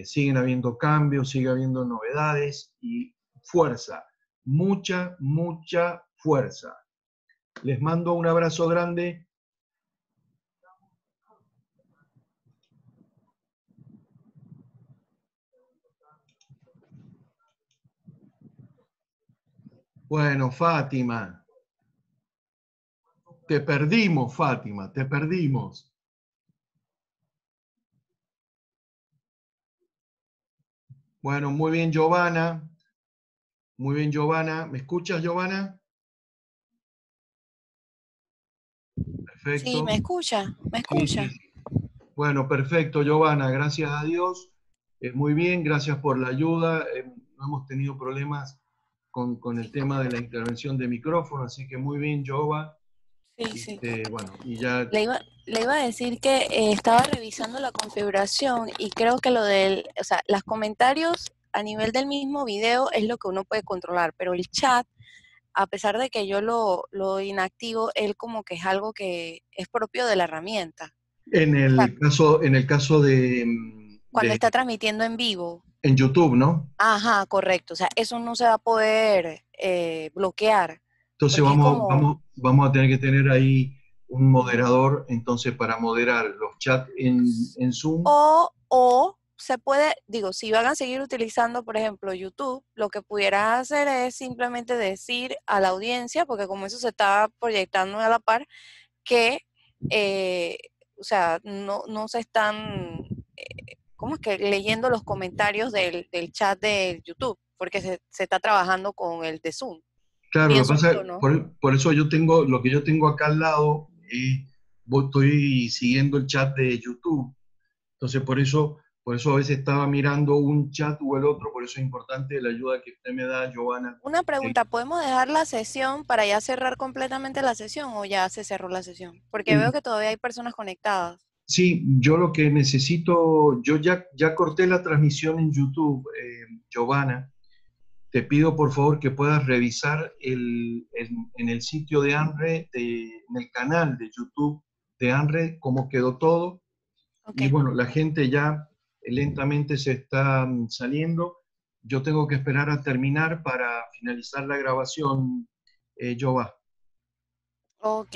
siguen habiendo cambios, sigue habiendo novedades y fuerza, mucha, mucha fuerza. Les mando un abrazo grande. Bueno, Fátima, te perdimos, Fátima, te perdimos. Bueno, muy bien, Giovanna. Muy bien, Giovanna. ¿Me escuchas, Giovanna? Perfecto. Sí, me escucha, me escucha. Sí. Bueno, perfecto, Giovanna. Gracias a Dios. Muy bien, gracias por la ayuda. No hemos tenido problemas con el tema de la intervención de micrófono, así que muy bien, Giovanna. Sí. Bueno, y ya... Le iba a decir que estaba revisando la configuración y creo que o sea, los comentarios a nivel del mismo video es lo que uno puede controlar, pero el chat, a pesar de que yo lo inactivo, él como que es algo que es propio de la herramienta. En el caso de cuando está transmitiendo en vivo. En YouTube, ¿no? Ajá, correcto. O sea, eso no se va a poder bloquear. Entonces vamos a tener que tener ahí un moderador, entonces, para moderar los chats en Zoom. O se puede, digo, si van a seguir utilizando, por ejemplo, YouTube, lo que pudieras hacer es simplemente decir a la audiencia, porque como eso se está proyectando a la par, que, o sea, no se están, ¿cómo es que? Leyendo los comentarios del chat de YouTube, porque se está trabajando con el de Zoom. Claro, lo que pasa, ¿no? por eso lo que yo tengo acá al lado estoy siguiendo el chat de YouTube. Entonces, por eso a veces estaba mirando un chat o el otro, por eso es importante la ayuda que usted me da, Giovanna. Una pregunta, ¿podemos dejar la sesión para ya cerrar completamente la sesión o ya se cerró la sesión? Porque veo que todavía hay personas conectadas. Sí, yo lo que necesito, yo ya corté la transmisión en YouTube, Giovanna. Te pido por favor que puedas revisar en el sitio de ANRE, en el canal de YouTube de ANRE, cómo quedó todo. Ok. Y bueno, la gente ya lentamente se está saliendo. Yo tengo que esperar a terminar para finalizar la grabación, Giovanna. Ok.